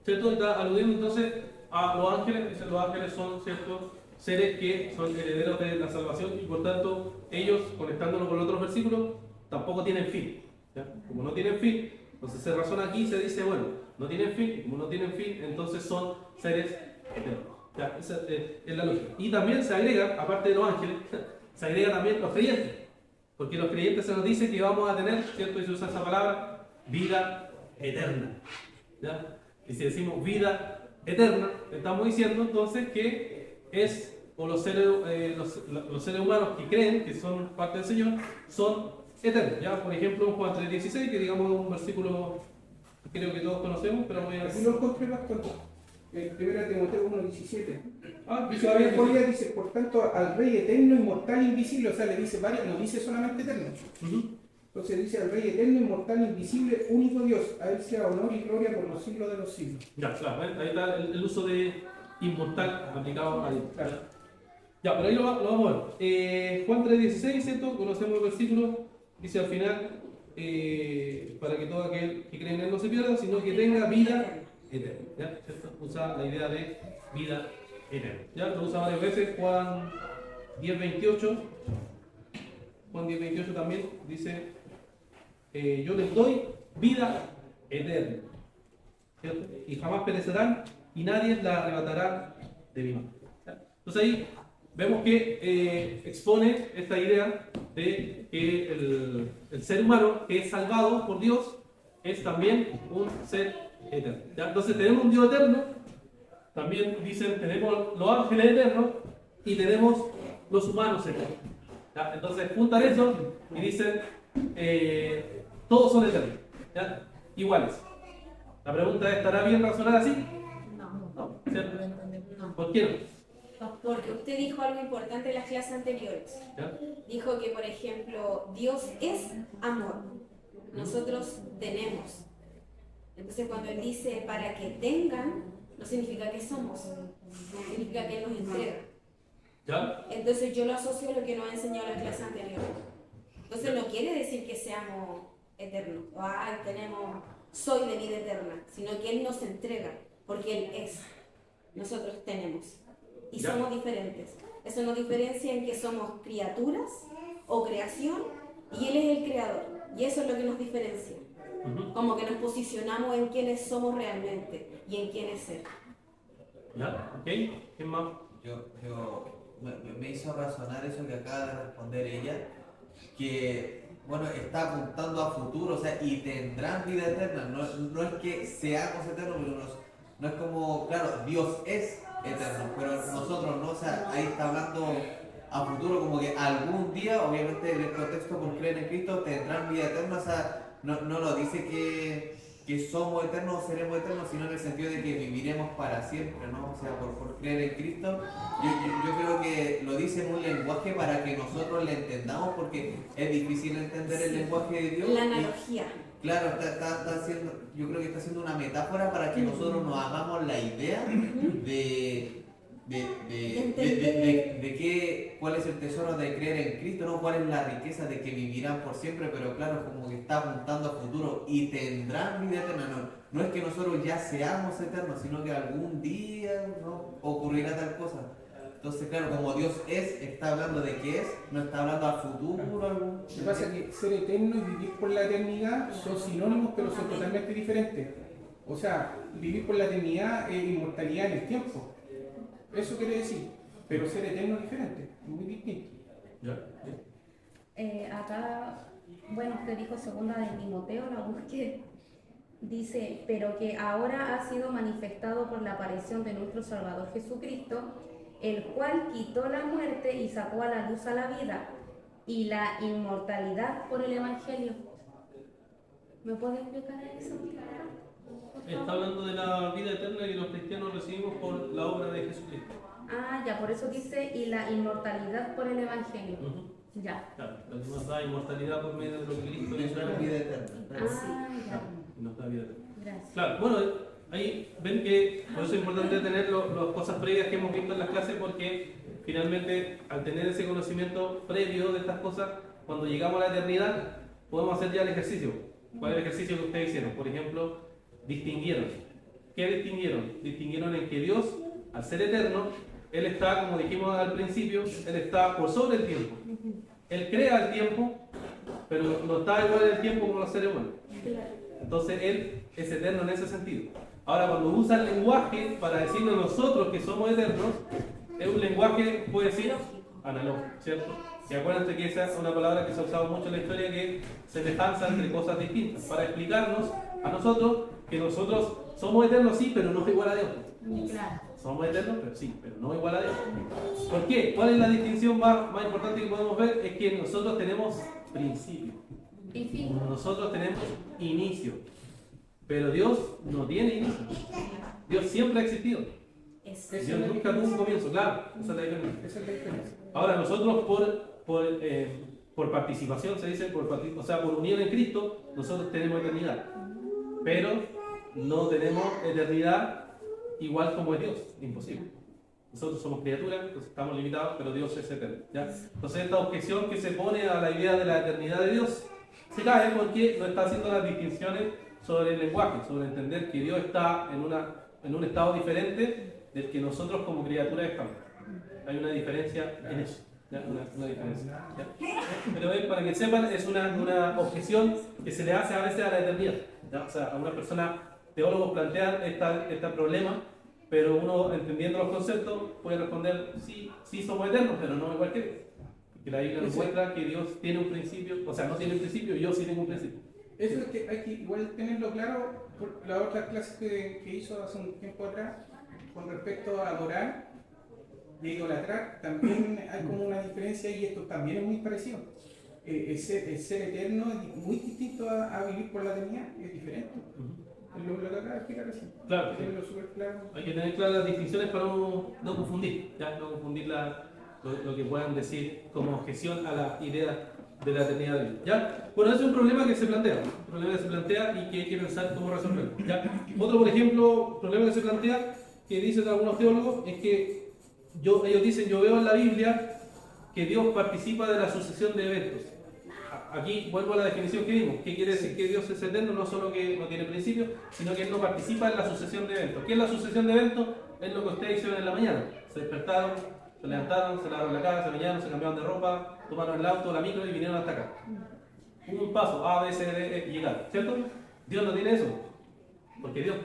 Speaker 1: ¿Cierto? Está aludiendo entonces a los ángeles. Dicen, los ángeles son ciertos seres que son herederos de la salvación y por tanto ellos, conectándolo con otros versículos, tampoco tienen fin. ¿Ya? Como no tienen fin, entonces se razona aquí y se dice, bueno, no tienen fin, y como no tienen fin, entonces son seres eternos. ¿Ya? Esa es la lógica. Y también se agrega, aparte de los ángeles, se agrega también los creyentes. Porque los creyentes se nos dice que vamos a tener, ¿cierto? Y se usa esa palabra, vida eterna. ¿Ya? Y si decimos vida eterna, estamos diciendo entonces que es, o los seres humanos que creen que son parte del Señor, son eternos. ¿Ya? Por ejemplo, en Juan 3:16, que digamos un versículo que creo que todos conocemos, pero voy a
Speaker 3: Así lo encontré, pastor. En 1 Timoteo 1:17.
Speaker 1: Ah,
Speaker 3: Dice, todavía podría, dice, por tanto, al Rey eterno, inmortal, invisible, o sea, le dice varios, no dice solamente eterno. Entonces dice al Rey eterno, inmortal, invisible, único Dios, a él sea honor y gloria por los siglos de los siglos.
Speaker 1: Ya, claro, ahí está el uso de inmortal aplicado a Dios.
Speaker 3: Claro.
Speaker 1: Ya, pero ahí lo vamos a ver. Juan 3:16, ¿cierto? Conocemos el versículo, dice al final, para que todo aquel que cree en él no se pierda, sino que tenga vida eterna. ¿Ya? ¿Cierto? Usa la idea de vida eterna. Ya lo usa varias veces. Juan 10:28. Juan 10:28 también dice, yo les doy vida eterna, ¿cierto? Y jamás perecerán y nadie la arrebatará de mi mano. ¿Ya? Entonces ahí vemos que expone esta idea de que el ser humano que es salvado por Dios es también un ser eterno. ¿Ya? Entonces tenemos un Dios eterno, también dicen tenemos los ángeles eternos y tenemos los humanos eternos. ¿Ya? Entonces juntan eso y dicen todos son eternos, ¿ya? Iguales. La pregunta es, ¿estará bien razonar así? No, ¿cierto? ¿Por qué no?
Speaker 2: Porque usted dijo algo importante en las clases anteriores.
Speaker 1: ¿Ya?
Speaker 2: Dijo que, por ejemplo, Dios es amor. Nosotros tenemos. Entonces, cuando Él dice para que tengan, no significa que somos. Significa que Él nos entrega.
Speaker 1: ¿Ya?
Speaker 2: Entonces, yo lo asocio a lo que nos ha enseñado las clases anteriores. Entonces, no quiere decir que seamos eternos. O, soy de vida eterna. Sino que Él nos entrega. Porque Él es. Nosotros tenemos. Y
Speaker 1: Ya.
Speaker 2: somos diferentes. Eso nos diferencia en que somos criaturas o creación y Él es el creador. Y eso es lo que nos diferencia. Como que nos posicionamos en quiénes somos realmente y en quién es Él.
Speaker 1: ¿Ya? ¿Ok? ¿Quién más?
Speaker 4: Me hizo razonar eso que acaba de responder ella, que bueno, está apuntando a futuro, o sea, y tendrán vida eterna. No es que seamos eternos, pero no es como, claro, Dios es eterno, pero nosotros no, o sea, ahí está hablando a futuro, como que algún día, obviamente en el contexto por creer en Cristo, tendrán vida eterna, o sea, no lo dice que somos eternos o seremos eternos, sino en el sentido de que viviremos para siempre, ¿no? O sea, por creer en Cristo, yo creo que lo dice en un lenguaje para que nosotros le entendamos, porque es difícil entender el lenguaje de Dios.
Speaker 2: La analogía.
Speaker 4: Claro, está haciendo, yo creo que está haciendo una metáfora para que nosotros nos hagamos la idea de cuál es el tesoro de creer en Cristo, ¿no? Cuál es la riqueza de que vivirán por siempre, pero claro, como que está apuntando a futuro y tendrán vida eterna. No es que nosotros ya seamos eternos, sino que algún día, ¿no?, ocurrirá tal cosa. Entonces, claro, como Dios está hablando de qué es, no está hablando al futuro.
Speaker 3: Lo que pasa es que ser eterno y vivir por la eternidad son sinónimos, pero son totalmente diferentes. O sea, vivir por la eternidad es inmortalidad en el tiempo. Eso quiere decir. Pero ser eterno es diferente, es muy distinto.
Speaker 1: ¿Ya?
Speaker 7: Acá, bueno, usted dijo segunda de Timoteo, la busqué. Dice, pero que ahora ha sido manifestado por la aparición de nuestro Salvador Jesucristo, el cual quitó la muerte y sacó a la luz a la vida y la inmortalidad por el Evangelio. ¿Me puede explicar eso?
Speaker 1: Está hablando de la vida eterna que los cristianos recibimos por la obra de Jesucristo.
Speaker 7: Ah, ya, por eso dice, y la inmortalidad por el Evangelio. Ya.
Speaker 1: Claro, nos da inmortalidad por medio de lo que Cristo hizo.
Speaker 4: Tendrán vida eterna.
Speaker 7: Ah, ya.
Speaker 1: Y nos da vida eterna.
Speaker 7: Gracias.
Speaker 1: Claro, bueno, ahí ven que por eso es importante tener las cosas previas que hemos visto en las clases, porque finalmente al tener ese conocimiento previo de estas cosas, cuando llegamos a la eternidad podemos hacer ya el ejercicio. ¿Cuál es el ejercicio que ustedes hicieron? Por ejemplo, distinguieron. ¿Qué distinguieron? Distinguieron en que Dios, al ser eterno, Él está, como dijimos al principio, Él está por sobre el tiempo. Él crea el tiempo, pero no está igual en el tiempo como los seres humanos. Entonces Él es eterno en ese sentido. Ahora, cuando usa el lenguaje para decirnos nosotros que somos eternos, es un lenguaje, puede decir, analógico, ¿cierto? Y acuérdense que esa es una palabra que se ha usado mucho en la historia, que es semejanza entre cosas distintas, para explicarnos a nosotros que nosotros Somos eternos, sí, pero no igual a Dios.
Speaker 5: Claro.
Speaker 1: Somos eternos, pero sí, pero no igual a Dios. ¿Por qué? ¿Cuál es la distinción más importante que podemos ver? Es que nosotros tenemos principio.
Speaker 7: Y fin.
Speaker 1: Nosotros tenemos inicio. Pero Dios no tiene inicio. Dios siempre ha existido. Dios nunca tuvo un comienzo, claro. Esa es la diferencia.
Speaker 3: Esa es la diferencia.
Speaker 1: Ahora, nosotros por participación, se dice, o sea, por unión en Cristo, nosotros tenemos eternidad. Pero no tenemos eternidad igual como es Dios. Imposible. Nosotros somos criaturas, entonces estamos limitados, pero Dios es eterno. ¿Ya? Entonces esta objeción que se pone a la idea de la eternidad de Dios se cae porque no está haciendo las distinciones sobre el lenguaje, sobre entender que Dios está en un estado diferente del que nosotros como criaturas estamos. Hay una diferencia en eso. ¿Ya? Una diferencia. ¿Ya? Pero para que sepan, es una objeción que se le hace a veces a la eternidad. ¿Ya? O sea, a una persona, teólogos plantean este problema, pero uno, entendiendo los conceptos, puede responder, sí somos eternos, pero no igual que Dios. Porque la Biblia nos muestra que Dios tiene un principio, o sea, no tiene un principio, yo sí tengo un principio.
Speaker 3: Eso es que hay que igual tenerlo claro por la otra clase que hizo hace un tiempo atrás, con respecto a adorar y idolatrar, también hay como una diferencia y esto también es muy parecido. El ser eterno es muy distinto a vivir por la eternidad, es diferente. Lo que acaba de explicar recién.
Speaker 1: Claro,
Speaker 3: Tenerlo súper claro.
Speaker 1: hay que tener claras las distinciones para no confundir, ¿ya? No confundir lo que puedan decir como objeción a la idea de la eternidad de Dios. ¿Ya? Bueno, ese es un problema que se plantea, y que hay que pensar cómo resolverlo. ¿Ya? Otro, por ejemplo, problema que se plantea, que dicen algunos teólogos, es que ellos dicen, yo veo en la Biblia que Dios participa de la sucesión de eventos. Aquí vuelvo a la definición que vimos. ¿Qué quiere decir que Dios es eterno? No solo que no tiene principio, sino que Él no participa en la sucesión de eventos. ¿Qué es la sucesión de eventos? Es lo que ustedes hicieron en la mañana. Se despertaron, se levantaron, se lavaron la cara, se bañaron, se cambiaron de ropa, tomaron el auto, la micro y vinieron hasta acá. Un paso, A, B, C, D, E, y llegar. ¿Cierto? Dios no tiene eso. Porque Dios,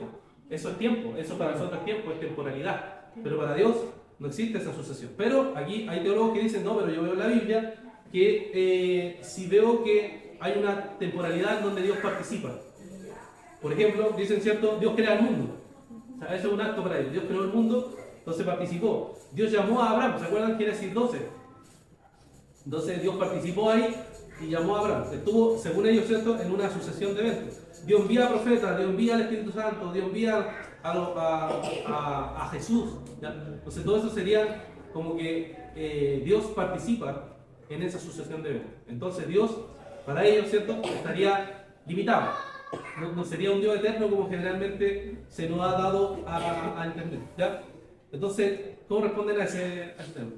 Speaker 1: eso es tiempo. Eso para nosotros es tiempo, es temporalidad. Pero para Dios no existe esa sucesión. Pero aquí hay teólogos que dicen, no, pero yo veo en la Biblia que si veo que hay una temporalidad en donde Dios participa. Por ejemplo, dicen, ¿cierto? Dios crea el mundo. O sea, eso es un acto para Dios. Dios creó el mundo, entonces participó. Dios llamó a Abraham, ¿se acuerdan? Génesis 12. Entonces Dios participó ahí y llamó a Abraham. Estuvo, según ellos, ¿cierto?, en una sucesión de eventos. Dios envía a profetas, Dios envía al Espíritu Santo, Dios envía a Jesús. ¿Ya? Entonces todo eso sería como que Dios participa en esa sucesión de eventos. Entonces Dios, para ellos, ¿cierto?, estaría limitado. No sería un Dios eterno como generalmente se nos ha dado a entender. ¿Ya? Entonces, ¿cómo responden a ese tema?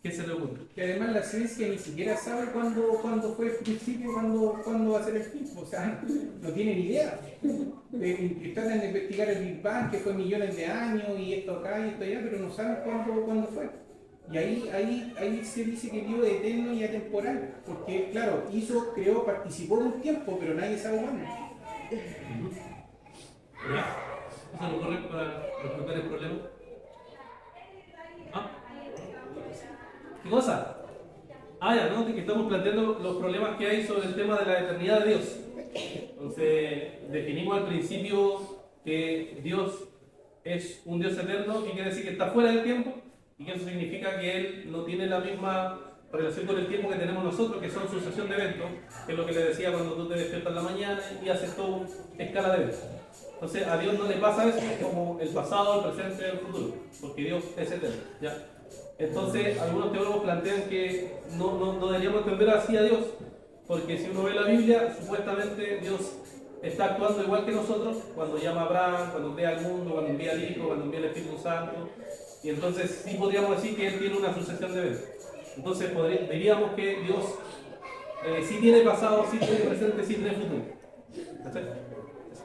Speaker 1: ¿Qué se le ocurre?
Speaker 3: Que además la ciencia ni siquiera sabe cuándo fue el principio, cuándo va a ser el fin. O sea, no tiene ni idea. Tratan de investigar el Big Bang, que fue millones de años, y esto acá y esto allá, pero no saben cuándo fue. Y ahí se dice que Dios es eterno y atemporal. Porque, claro, creó, participó de un tiempo, pero nadie sabe cuándo.
Speaker 1: ¿Ya? ¿Eso le ocurre para resolver el problema? ¿Ah? ¿Qué cosa? Ya, ¿no? Que estamos planteando los problemas que hay sobre el tema de la eternidad de Dios. Entonces, definimos al principio que Dios es un Dios eterno, que quiere decir que está fuera del tiempo, y que eso significa que Él no tiene la misma relación con el tiempo que tenemos nosotros, que son sucesión de eventos, que es lo que le decía cuando tú te despiertas en la mañana y haces toda una escala de eventos. Entonces, a Dios no le pasa eso como el pasado, el presente y el futuro, porque Dios es eterno. ¿Ya? Entonces, algunos teólogos plantean que no deberíamos entender así a Dios, porque si uno ve la Biblia, supuestamente Dios está actuando igual que nosotros cuando llama a Abraham, cuando crea el mundo, cuando envía al Hijo, cuando envía al Espíritu Santo, y entonces sí podríamos decir que Él tiene una sucesión de eventos. Entonces diríamos que Dios sí tiene pasado, sí tiene presente, sí tiene futuro. ¿Cachai?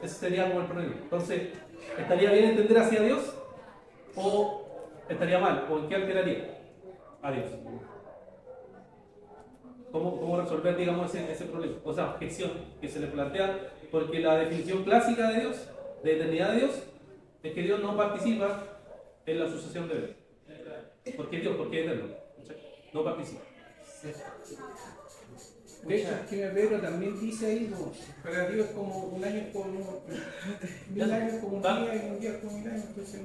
Speaker 1: Ese sería como el problema. Entonces, ¿estaría bien entender hacia Dios o estaría mal? ¿O en qué alteraría a Dios? ¿Cómo resolver, digamos, ese problema? O sea, objeción que se le plantea, porque la definición clásica de Dios, de eternidad de Dios, es que Dios no participa en la sucesión de eventos. ¿Por qué Dios? Porque es eterno. No participa.
Speaker 3: De hecho, el que Pedro también dice ahí, no, para Dios como un año es como 1000 años como un día y un día es como 1000 años. Entonces,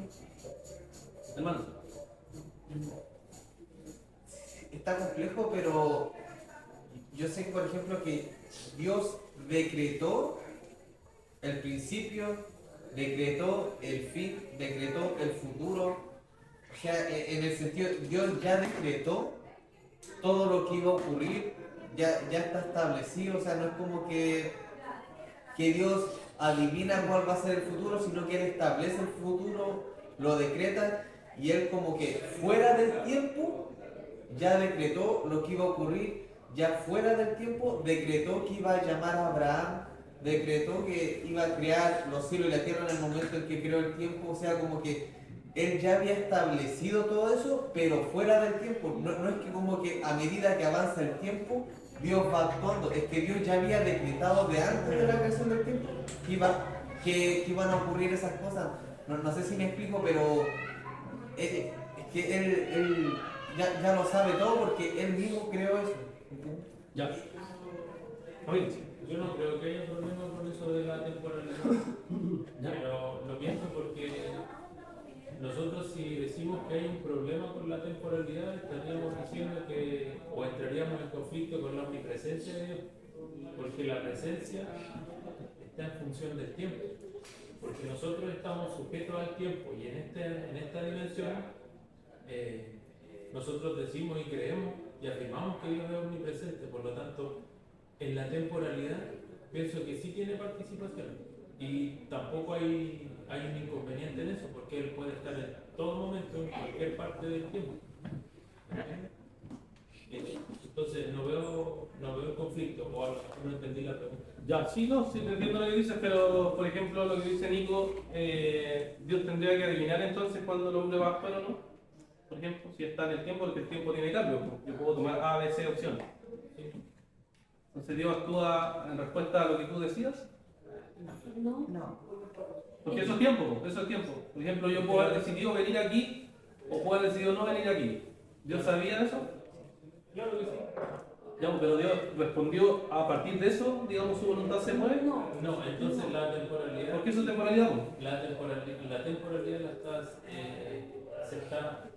Speaker 1: Hermano,
Speaker 4: Está complejo, pero yo sé, por ejemplo, que Dios decretó el principio, decretó el fin, decretó el futuro. O sea, en el sentido, Dios ya decretó todo lo que iba a ocurrir, ya está establecido. O sea, no es como que Dios adivina cuál va a ser el futuro, sino que Él establece el futuro, lo decreta, y Él como que fuera del tiempo ya decretó lo que iba a ocurrir, ya fuera del tiempo decretó que iba a llamar a Abraham, decretó que iba a crear los cielos y la tierra en el momento en que creó el tiempo. O sea, como que Él ya había establecido todo eso, pero fuera del tiempo. No es que como que a medida que avanza el tiempo, Dios va actuando. Es que Dios ya había decretado de antes de la creación del tiempo que iban a ocurrir esas cosas. No sé si me explico, pero es que Él ya lo sabe todo porque Él mismo creó eso. ¿Entiendes?
Speaker 1: ya. Oye,
Speaker 8: Yo no creo que haya problema con eso de la temporalidad, pero lo pienso porque nosotros, si decimos que hay un problema con la temporalidad, estaríamos diciendo que, o entraríamos en conflicto con la omnipresencia de Dios, porque la presencia está en función del tiempo, porque nosotros estamos sujetos al tiempo, y en esta dimensión nosotros decimos y creemos y afirmamos que Dios es omnipresente. Por lo tanto, en la temporalidad pienso que sí tiene participación, y tampoco hay un inconveniente en eso, porque Él puede estar en todo momento, en cualquier parte del tiempo. Entonces no veo conflicto, o a lo mejor no entendí la pregunta.
Speaker 1: ya, sí, no, sí, te entiendo lo que dices, pero por ejemplo, lo que dice Nico, Dios tendría que adivinar entonces cuándo el hombre va a actuar o no. Por ejemplo, si está en el tiempo, porque el tiempo tiene cambio, yo puedo tomar A, B, C opciones. Entonces Dios actúa en respuesta a lo que tú decías,
Speaker 2: No.
Speaker 6: No.
Speaker 1: porque eso es tiempo, eso es tiempo. Por ejemplo, yo puedo haber decidido venir aquí o puedo haber decidido no venir aquí. ¿Dios sabía de eso?
Speaker 8: Claro que sí.
Speaker 1: Ya, pero Dios respondió a partir de eso, digamos, su voluntad se mueve.
Speaker 2: No.
Speaker 8: No, entonces la temporalidad.
Speaker 1: ¿Por qué su temporalidad?
Speaker 8: La temporalidad se está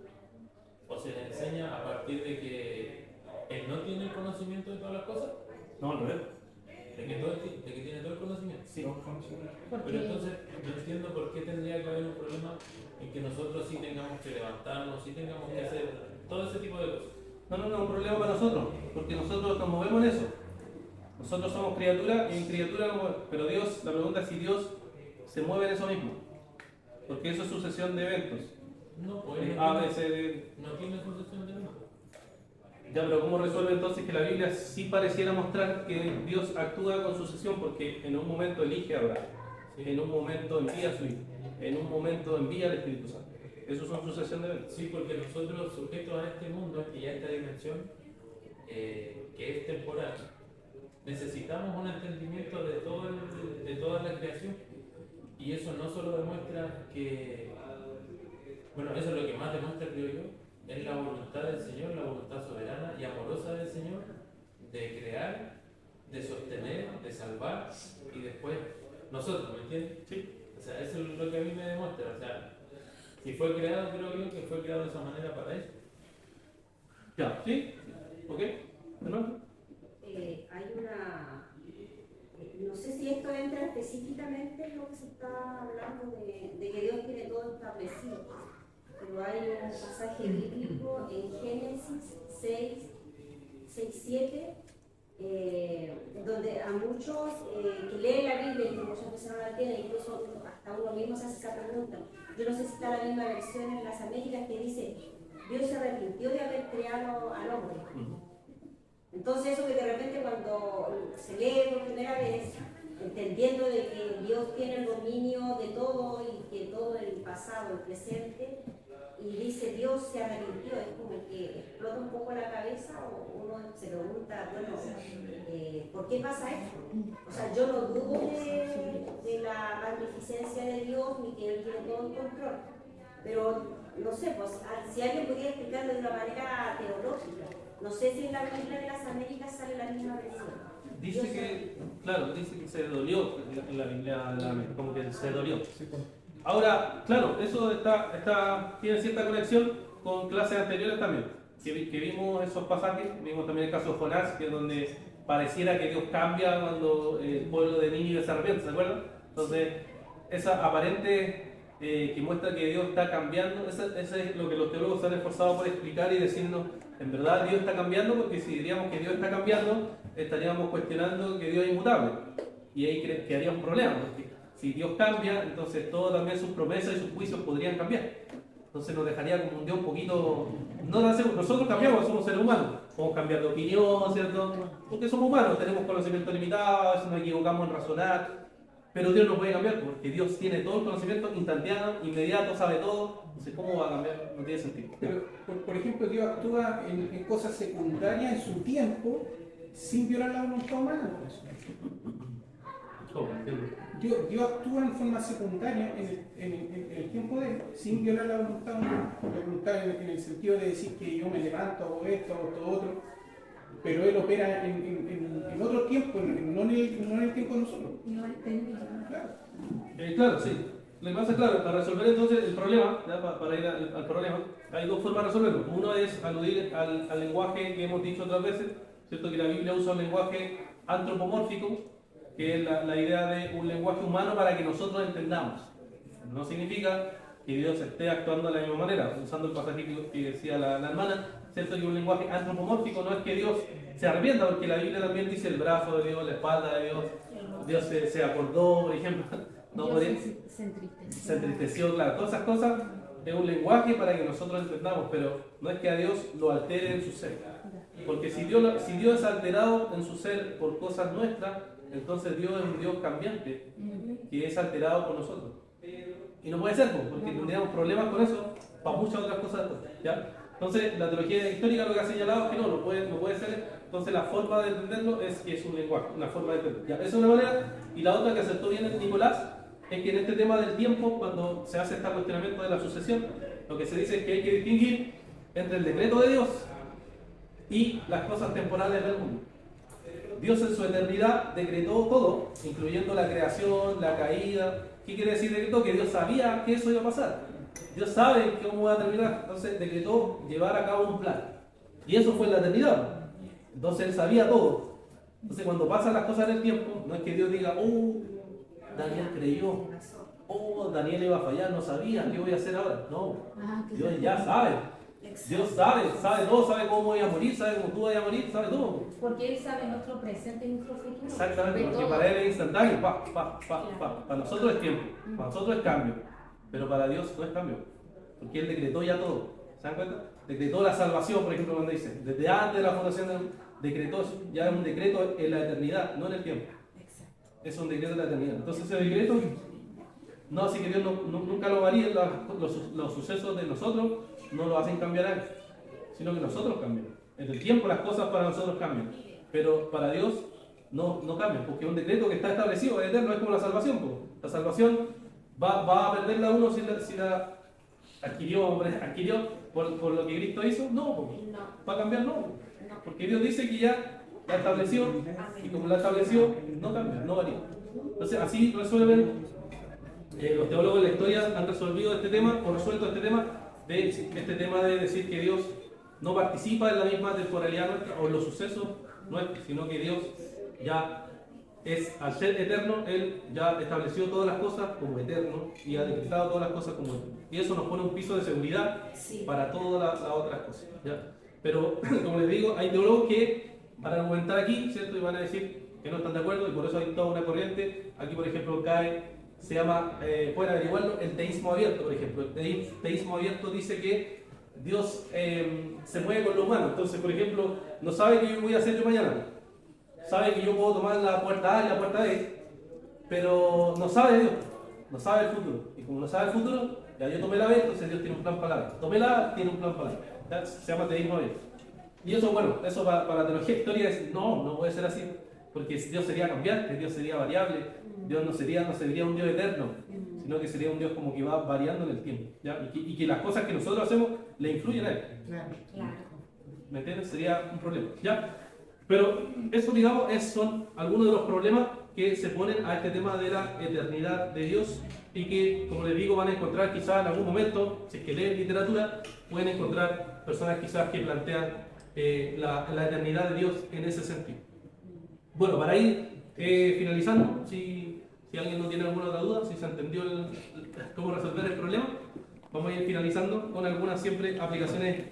Speaker 8: o se le enseña a partir de que Él no tiene el conocimiento de todas las cosas,
Speaker 1: No, no es.
Speaker 8: de que tiene todo el conocimiento.
Speaker 1: Sí.
Speaker 8: Pero entonces yo entiendo por qué tendría que haber un problema en que nosotros sí tengamos que levantarnos, sí tengamos que hacer todo ese tipo de cosas.
Speaker 1: No, no, no, es un problema para nosotros, porque nosotros nos movemos en eso. Nosotros somos criaturas y en criatura nos movemos. Pero Dios, la pregunta es si Dios se mueve en eso mismo. Porque eso es sucesión de eventos.
Speaker 8: No, pues
Speaker 1: A, B, C, D.
Speaker 8: no tiene sucesión de nada.
Speaker 1: Ya, pero ¿cómo resuelve entonces que la Biblia sí pareciera mostrar que Dios actúa con sucesión? Porque en un momento elige a Abraham, en un momento envía a su hijo, en un momento envía al Espíritu Santo. Eso son sucesión de eventos.
Speaker 8: Sí, porque nosotros sujetos a este mundo y a esta dimensión que es temporal, necesitamos un entendimiento de toda la creación, y eso no solo demuestra que, bueno, eso es lo que más demuestra, creo yo, es la voluntad del Señor, la voluntad soberana y amorosa del Señor de crear, de sostener, de salvar, y después nosotros, ¿me entiendes?
Speaker 1: Sí.
Speaker 8: O sea, eso es lo que a mí me demuestra. O sea, si fue creado, creo yo que fue creado de esa manera para eso.
Speaker 1: Ya, ¿sí? ¿Ok? ¿De nuevo?
Speaker 2: Hay una... No sé si esto entra específicamente en lo que se está hablando de que Dios tiene todo establecido, pero hay un pasaje bíblico en Génesis 6:7, donde a muchos que leen la Biblia y que muchas veces no la entienden, incluso hasta uno mismo se hace esa pregunta. Yo no sé si está la misma versión en las Américas que dice: Dios se arrepintió de haber creado al hombre. Entonces eso que de repente cuando se lee por primera vez, entendiendo de que Dios tiene el dominio de todo y que todo el pasado, el presente, y dice Dios se arrepintió, es como que explota un poco la cabeza, o uno se pregunta, bueno, ¿por qué pasa esto? O sea, yo no dudo de la magnificencia de Dios ni que Él tiene todo el control, pero no sé, pues si alguien pudiera explicarlo de una manera teológica,
Speaker 9: No sé si en la Biblia de las Américas sale la misma versión.
Speaker 1: Dice que, claro, dice que se dolió en la Biblia, como que se dolió. Ahora, claro, eso tiene cierta conexión con clases anteriores también, que vimos esos pasajes, vimos también el caso de Jonás, que es donde pareciera que Dios cambia cuando el pueblo de Nínive se arrepiente, ¿se acuerdan? Entonces, esa aparente que muestra que Dios está cambiando, eso es lo que los teólogos se han esforzado por explicar y decirnos, en verdad Dios está cambiando, porque si diríamos que Dios está cambiando, estaríamos cuestionando que Dios es inmutable, y ahí quedaría un problema, porque si Dios cambia, entonces todo también sus promesas y sus juicios podrían cambiar. Entonces nos dejaría como un Dios un poquito, no tan seguro. Nosotros cambiamos, somos seres humanos, podemos cambiar de opinión, ¿cierto? Porque somos humanos, tenemos conocimiento limitado, a veces nos equivocamos en razonar, pero Dios no puede cambiar, porque Dios tiene todo el conocimiento instantáneo, inmediato, sabe todo. Entonces, ¿cómo va a cambiar? No tiene sentido.
Speaker 3: Pero, por ejemplo, Dios actúa en cosas secundarias en su tiempo sin violar la voluntad humana.
Speaker 1: ¿Cómo? Entiendo.
Speaker 3: Dios actúa en forma secundaria en el tiempo de él, sin violar la voluntad humana. La voluntad en el sentido de decir que yo me levanto, hago esto, hago esto otro, pero él opera en otro tiempo, no en el tiempo de nosotros.
Speaker 7: No entendí.
Speaker 3: Claro.
Speaker 1: Claro, sí. Lo que pasa es, claro, para resolver entonces el problema, ¿ya? Para ir al problema, hay dos formas de resolverlo. Uno es aludir al lenguaje que hemos dicho otras veces, ¿cierto? Que la Biblia usa un lenguaje antropomórfico, que es la idea de un lenguaje humano para que nosotros entendamos. No significa que Dios esté actuando de la misma manera, usando el pasaje que decía la hermana, ¿cierto? Que un lenguaje antropomórfico no es que Dios se arrepienta, porque la Biblia también dice el brazo de Dios, la espalda de Dios, Dios se acordó, por ejemplo. No,
Speaker 7: Dios se entristeció.
Speaker 1: se entristeció, claro, todas esas cosas es un lenguaje para que nosotros entendamos, pero no es que a Dios lo altere en su ser. Porque si Dios es alterado en su ser por cosas nuestras, entonces Dios es un Dios cambiante, que es alterado por nosotros. Y no puede ser, porque tendríamos problemas con eso para muchas otras cosas. ¿Ya? Entonces, la teología histórica lo que ha señalado es que no puede ser. Entonces, la forma de entenderlo es que es un lenguaje, una forma de entender. ¿Ya? Esa es una manera. Y la otra que aceptó bien Nicolás es que en este tema del tiempo, cuando se hace este cuestionamiento de la sucesión, lo que se dice es que hay que distinguir entre el decreto de Dios y las cosas temporales del mundo. Dios en su eternidad decretó todo, incluyendo la creación, la caída. ¿Qué quiere decir decretó? Que Dios sabía que eso iba a pasar. Dios sabe cómo va a terminar. Entonces decretó llevar a cabo un plan. Y eso fue en la eternidad. Entonces Él sabía todo. Entonces cuando pasan las cosas en el tiempo, no es que Dios diga, Daniel creyó, Daniel iba a fallar, no sabía, ¿qué voy a hacer ahora? No, Dios ya sabe. Dios sabe todo, sabe cómo voy a morir, sabe cómo tú vas a morir, sabe todo.
Speaker 2: Porque Él sabe nuestro presente y nuestro futuro.
Speaker 1: Exactamente,
Speaker 2: De
Speaker 1: porque
Speaker 2: todo.
Speaker 1: para Él es instantáneo, Para nosotros es tiempo, para nosotros es cambio, pero para Dios no es cambio, porque Él decretó ya todo. ¿Se dan cuenta? Decretó la salvación, por ejemplo, cuando dice, desde antes de la fundación decretó, ya es un decreto en la eternidad, no en el tiempo. Es un decreto de la eternidad. Entonces ese decreto, no así que Dios nunca lo varía, los sucesos de nosotros no lo hacen cambiar a Él, sino que nosotros cambiamos. En el tiempo las cosas para nosotros cambian, pero para Dios no cambian, porque es un decreto que está establecido, es eterno, es como la salvación. La salvación va a perderla uno si la adquirió por lo que Cristo hizo, no. Va a cambiar, no. Porque Dios dice que ya la estableció, y como la estableció, no cambia, no varía. Entonces así resuelven, los teólogos de la historia han resuelto este tema de decir que Dios no participa en la misma temporalidad nuestra o en los sucesos nuestros, sino que Dios ya es, al ser eterno, Él ya estableció todas las cosas como eterno y ha decretado todas las cosas como eterno. Y eso nos pone un piso de seguridad para todas las otras cosas. ¿Ya? Pero, como les digo, hay teólogos que van a argumentar aquí, ¿cierto? Y van a decir que no están de acuerdo, y por eso hay toda una corriente. Aquí, por ejemplo, se llama, pueden averiguarlo, el teísmo abierto, por ejemplo. El teísmo abierto dice que Dios se mueve con lo humano. Entonces, por ejemplo, no sabe qué yo voy a hacer yo mañana. Sabe que yo puedo tomar la puerta A y la puerta B, pero no sabe Dios, no sabe el futuro. Y como no sabe el futuro, ya yo tomé la B, entonces Dios tiene un plan para la B. Tomé la A, tiene un plan para la B. ¿Ya? Se llama teísmo abierto. Y eso, bueno, eso para la teología histórica es, no puede ser así, porque Dios sería cambiante, Dios sería variable, Dios no sería un Dios eterno, sino que sería un Dios como que va variando en el tiempo, ¿ya? Y que las cosas que nosotros hacemos le influyen a Él.
Speaker 6: Claro.
Speaker 1: meter sería un problema, ¿ya? Pero eso, digamos, son algunos de los problemas que se ponen a este tema de la eternidad de Dios y que, como les digo, van a encontrar quizás en algún momento, si es que leen literatura, pueden encontrar personas quizás que plantean la eternidad de Dios en ese sentido. Bueno, para ir finalizando, si alguien no tiene alguna otra duda, si se entendió cómo resolver el problema, vamos a ir finalizando con algunas siempre aplicaciones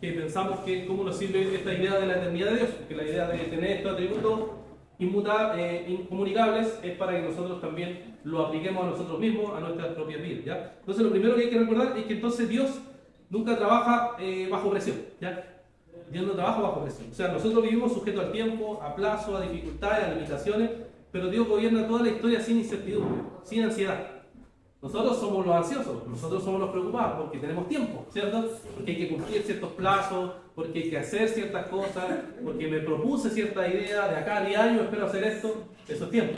Speaker 1: que pensamos que cómo nos sirve esta idea de la eternidad de Dios, porque la idea de tener estos atributos incomunicables es para que nosotros también lo apliquemos a nosotros mismos, a nuestras propias vidas, ¿ya? Entonces lo primero que hay que recordar es que entonces Dios nunca trabaja bajo presión, ¿ya? Dios no trabaja bajo presión. O sea, nosotros vivimos sujetos al tiempo, a plazo, a dificultades, a limitaciones, pero Dios gobierna toda la historia sin incertidumbre, sin ansiedad. Nosotros somos los ansiosos, nosotros somos los preocupados porque tenemos tiempo, ¿cierto? Porque hay que cumplir ciertos plazos, porque hay que hacer ciertas cosas, porque me propuse cierta idea, de acá a 10 años espero hacer esto, eso es tiempo.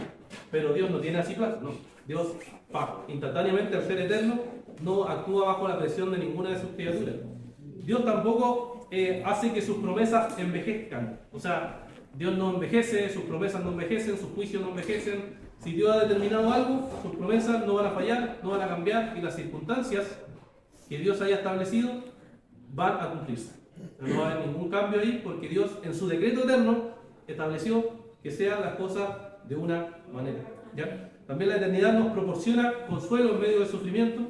Speaker 1: Pero Dios no tiene así plazos, no. Dios, instantáneamente, al ser eterno, no actúa bajo la presión de ninguna de sus criaturas. Dios tampoco hace que sus promesas envejezcan. O sea, Dios no envejece, sus promesas no envejecen, sus juicios no envejecen. Si Dios ha determinado algo, sus promesas no van a fallar, no van a cambiar y las circunstancias que Dios haya establecido van a cumplirse. No va a haber ningún cambio ahí porque Dios en su decreto eterno estableció que sean las cosas de una manera, ¿ya? También la eternidad nos proporciona consuelo en medio del sufrimiento,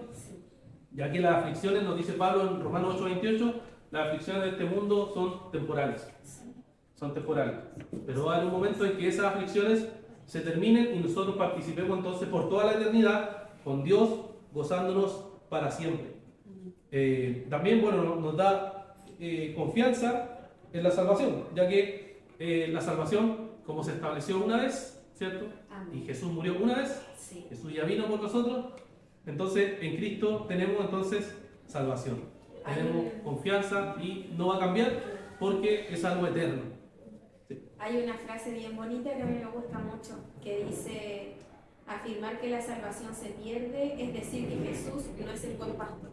Speaker 1: ya que las aflicciones, nos dice Pablo en Romanos 8:28, las aflicciones de este mundo son temporales. Son temporales. Pero va a haber un momento en que esas aflicciones se terminen y nosotros participemos entonces por toda la eternidad con Dios gozándonos para siempre. También, bueno, nos da confianza en la salvación, ya que la salvación, como se estableció una vez, ¿cierto?
Speaker 2: Amén.
Speaker 1: Y Jesús murió una vez,
Speaker 2: Sí.
Speaker 1: Jesús ya vino por nosotros, entonces en Cristo tenemos entonces salvación, tenemos confianza y no va a cambiar porque es algo eterno.
Speaker 9: Hay una frase bien bonita que a mí me gusta mucho, que dice, afirmar que la salvación se pierde es decir que Jesús no es el buen pastor.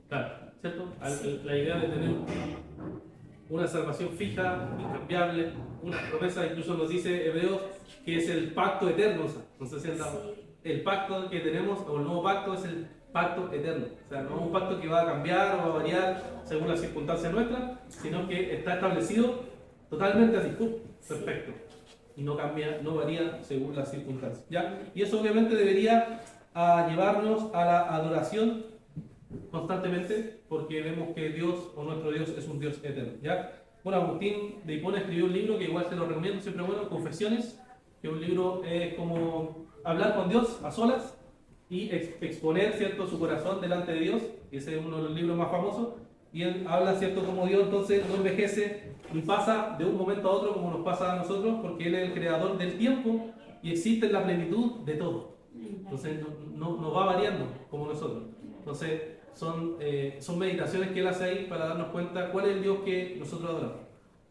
Speaker 1: Claro, ¿cierto?
Speaker 9: Sí.
Speaker 1: La idea de tener una salvación fija, incambiable, una promesa, incluso nos dice Hebreos que es el pacto eterno, o sea, no sé si han dado.
Speaker 9: Sí.
Speaker 1: El pacto que tenemos, o el nuevo pacto, es el pacto eterno. O sea, no es un pacto que va a cambiar o va a variar según las circunstancias nuestras, sino que está establecido totalmente así, perfecto. Y no cambia, no varía según las circunstancias, ¿ya? Y eso obviamente debería llevarnos a la adoración constantemente, porque vemos que Dios, o nuestro Dios, es un Dios eterno, ¿ya? Bueno, Agustín de Hipona escribió un libro que igual se lo recomiendo, siempre bueno, Confesiones, que es un libro como hablar con Dios a solas y exponer, ¿cierto?, su corazón delante de Dios, y ese es uno de los libros más famosos, y él habla, ¿cierto?, como Dios entonces no envejece ni pasa de un momento a otro como nos pasa a nosotros, porque Él es el creador del tiempo y existe en la plenitud de todo. Entonces no va variando como nosotros. Entonces son meditaciones que Él hace ahí para darnos cuenta cuál es el Dios que nosotros adoramos.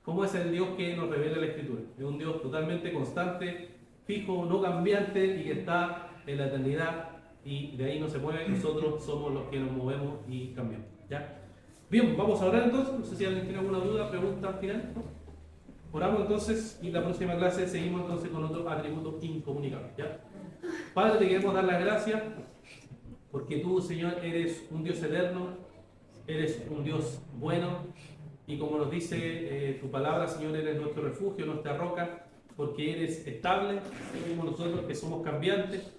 Speaker 1: Cómo es el Dios que nos revela la Escritura. Es un Dios totalmente constante, fijo, no cambiante y que está en la eternidad y de ahí no se mueve. Nosotros somos los que nos movemos y cambiamos, ¿ya? Bien, vamos a orar entonces. No sé si alguien tiene alguna duda, pregunta final. Oramos entonces y la próxima clase seguimos entonces con otros atributos incomunicables, ¿ya? Padre, te queremos dar las gracias porque tú, Señor, eres un Dios eterno, eres un Dios bueno y como nos dice tu palabra, Señor, eres nuestro refugio, nuestra roca, porque eres estable, no como nosotros que somos cambiantes,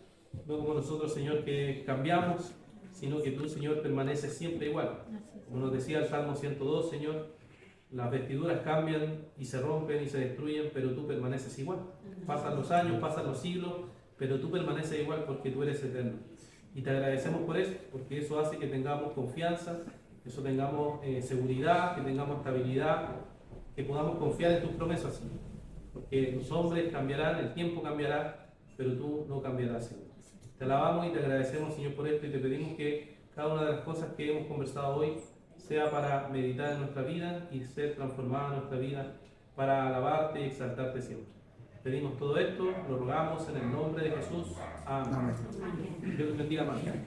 Speaker 1: no como nosotros, Señor, que cambiamos, sino que tú, Señor, permaneces siempre igual. Como nos decía el Salmo 102, Señor, las vestiduras cambian y se rompen y se destruyen, pero tú permaneces igual. Pasan los años, pasan los siglos, pero tú permaneces igual porque tú eres eterno. Y te agradecemos por eso, porque eso hace que tengamos confianza, que eso tengamos seguridad, que tengamos estabilidad, que podamos confiar en tus promesas, Señor. Porque los hombres cambiarán, el tiempo cambiará, pero tú no cambiarás, Señor. Te alabamos y te agradecemos, Señor, por esto y te pedimos que cada una de las cosas que hemos conversado hoy sea para meditar en nuestra vida y ser transformada en nuestra vida para alabarte y exaltarte siempre. Pedimos todo esto, lo rogamos en el nombre de Jesús. Amén. Dios te bendiga, amén.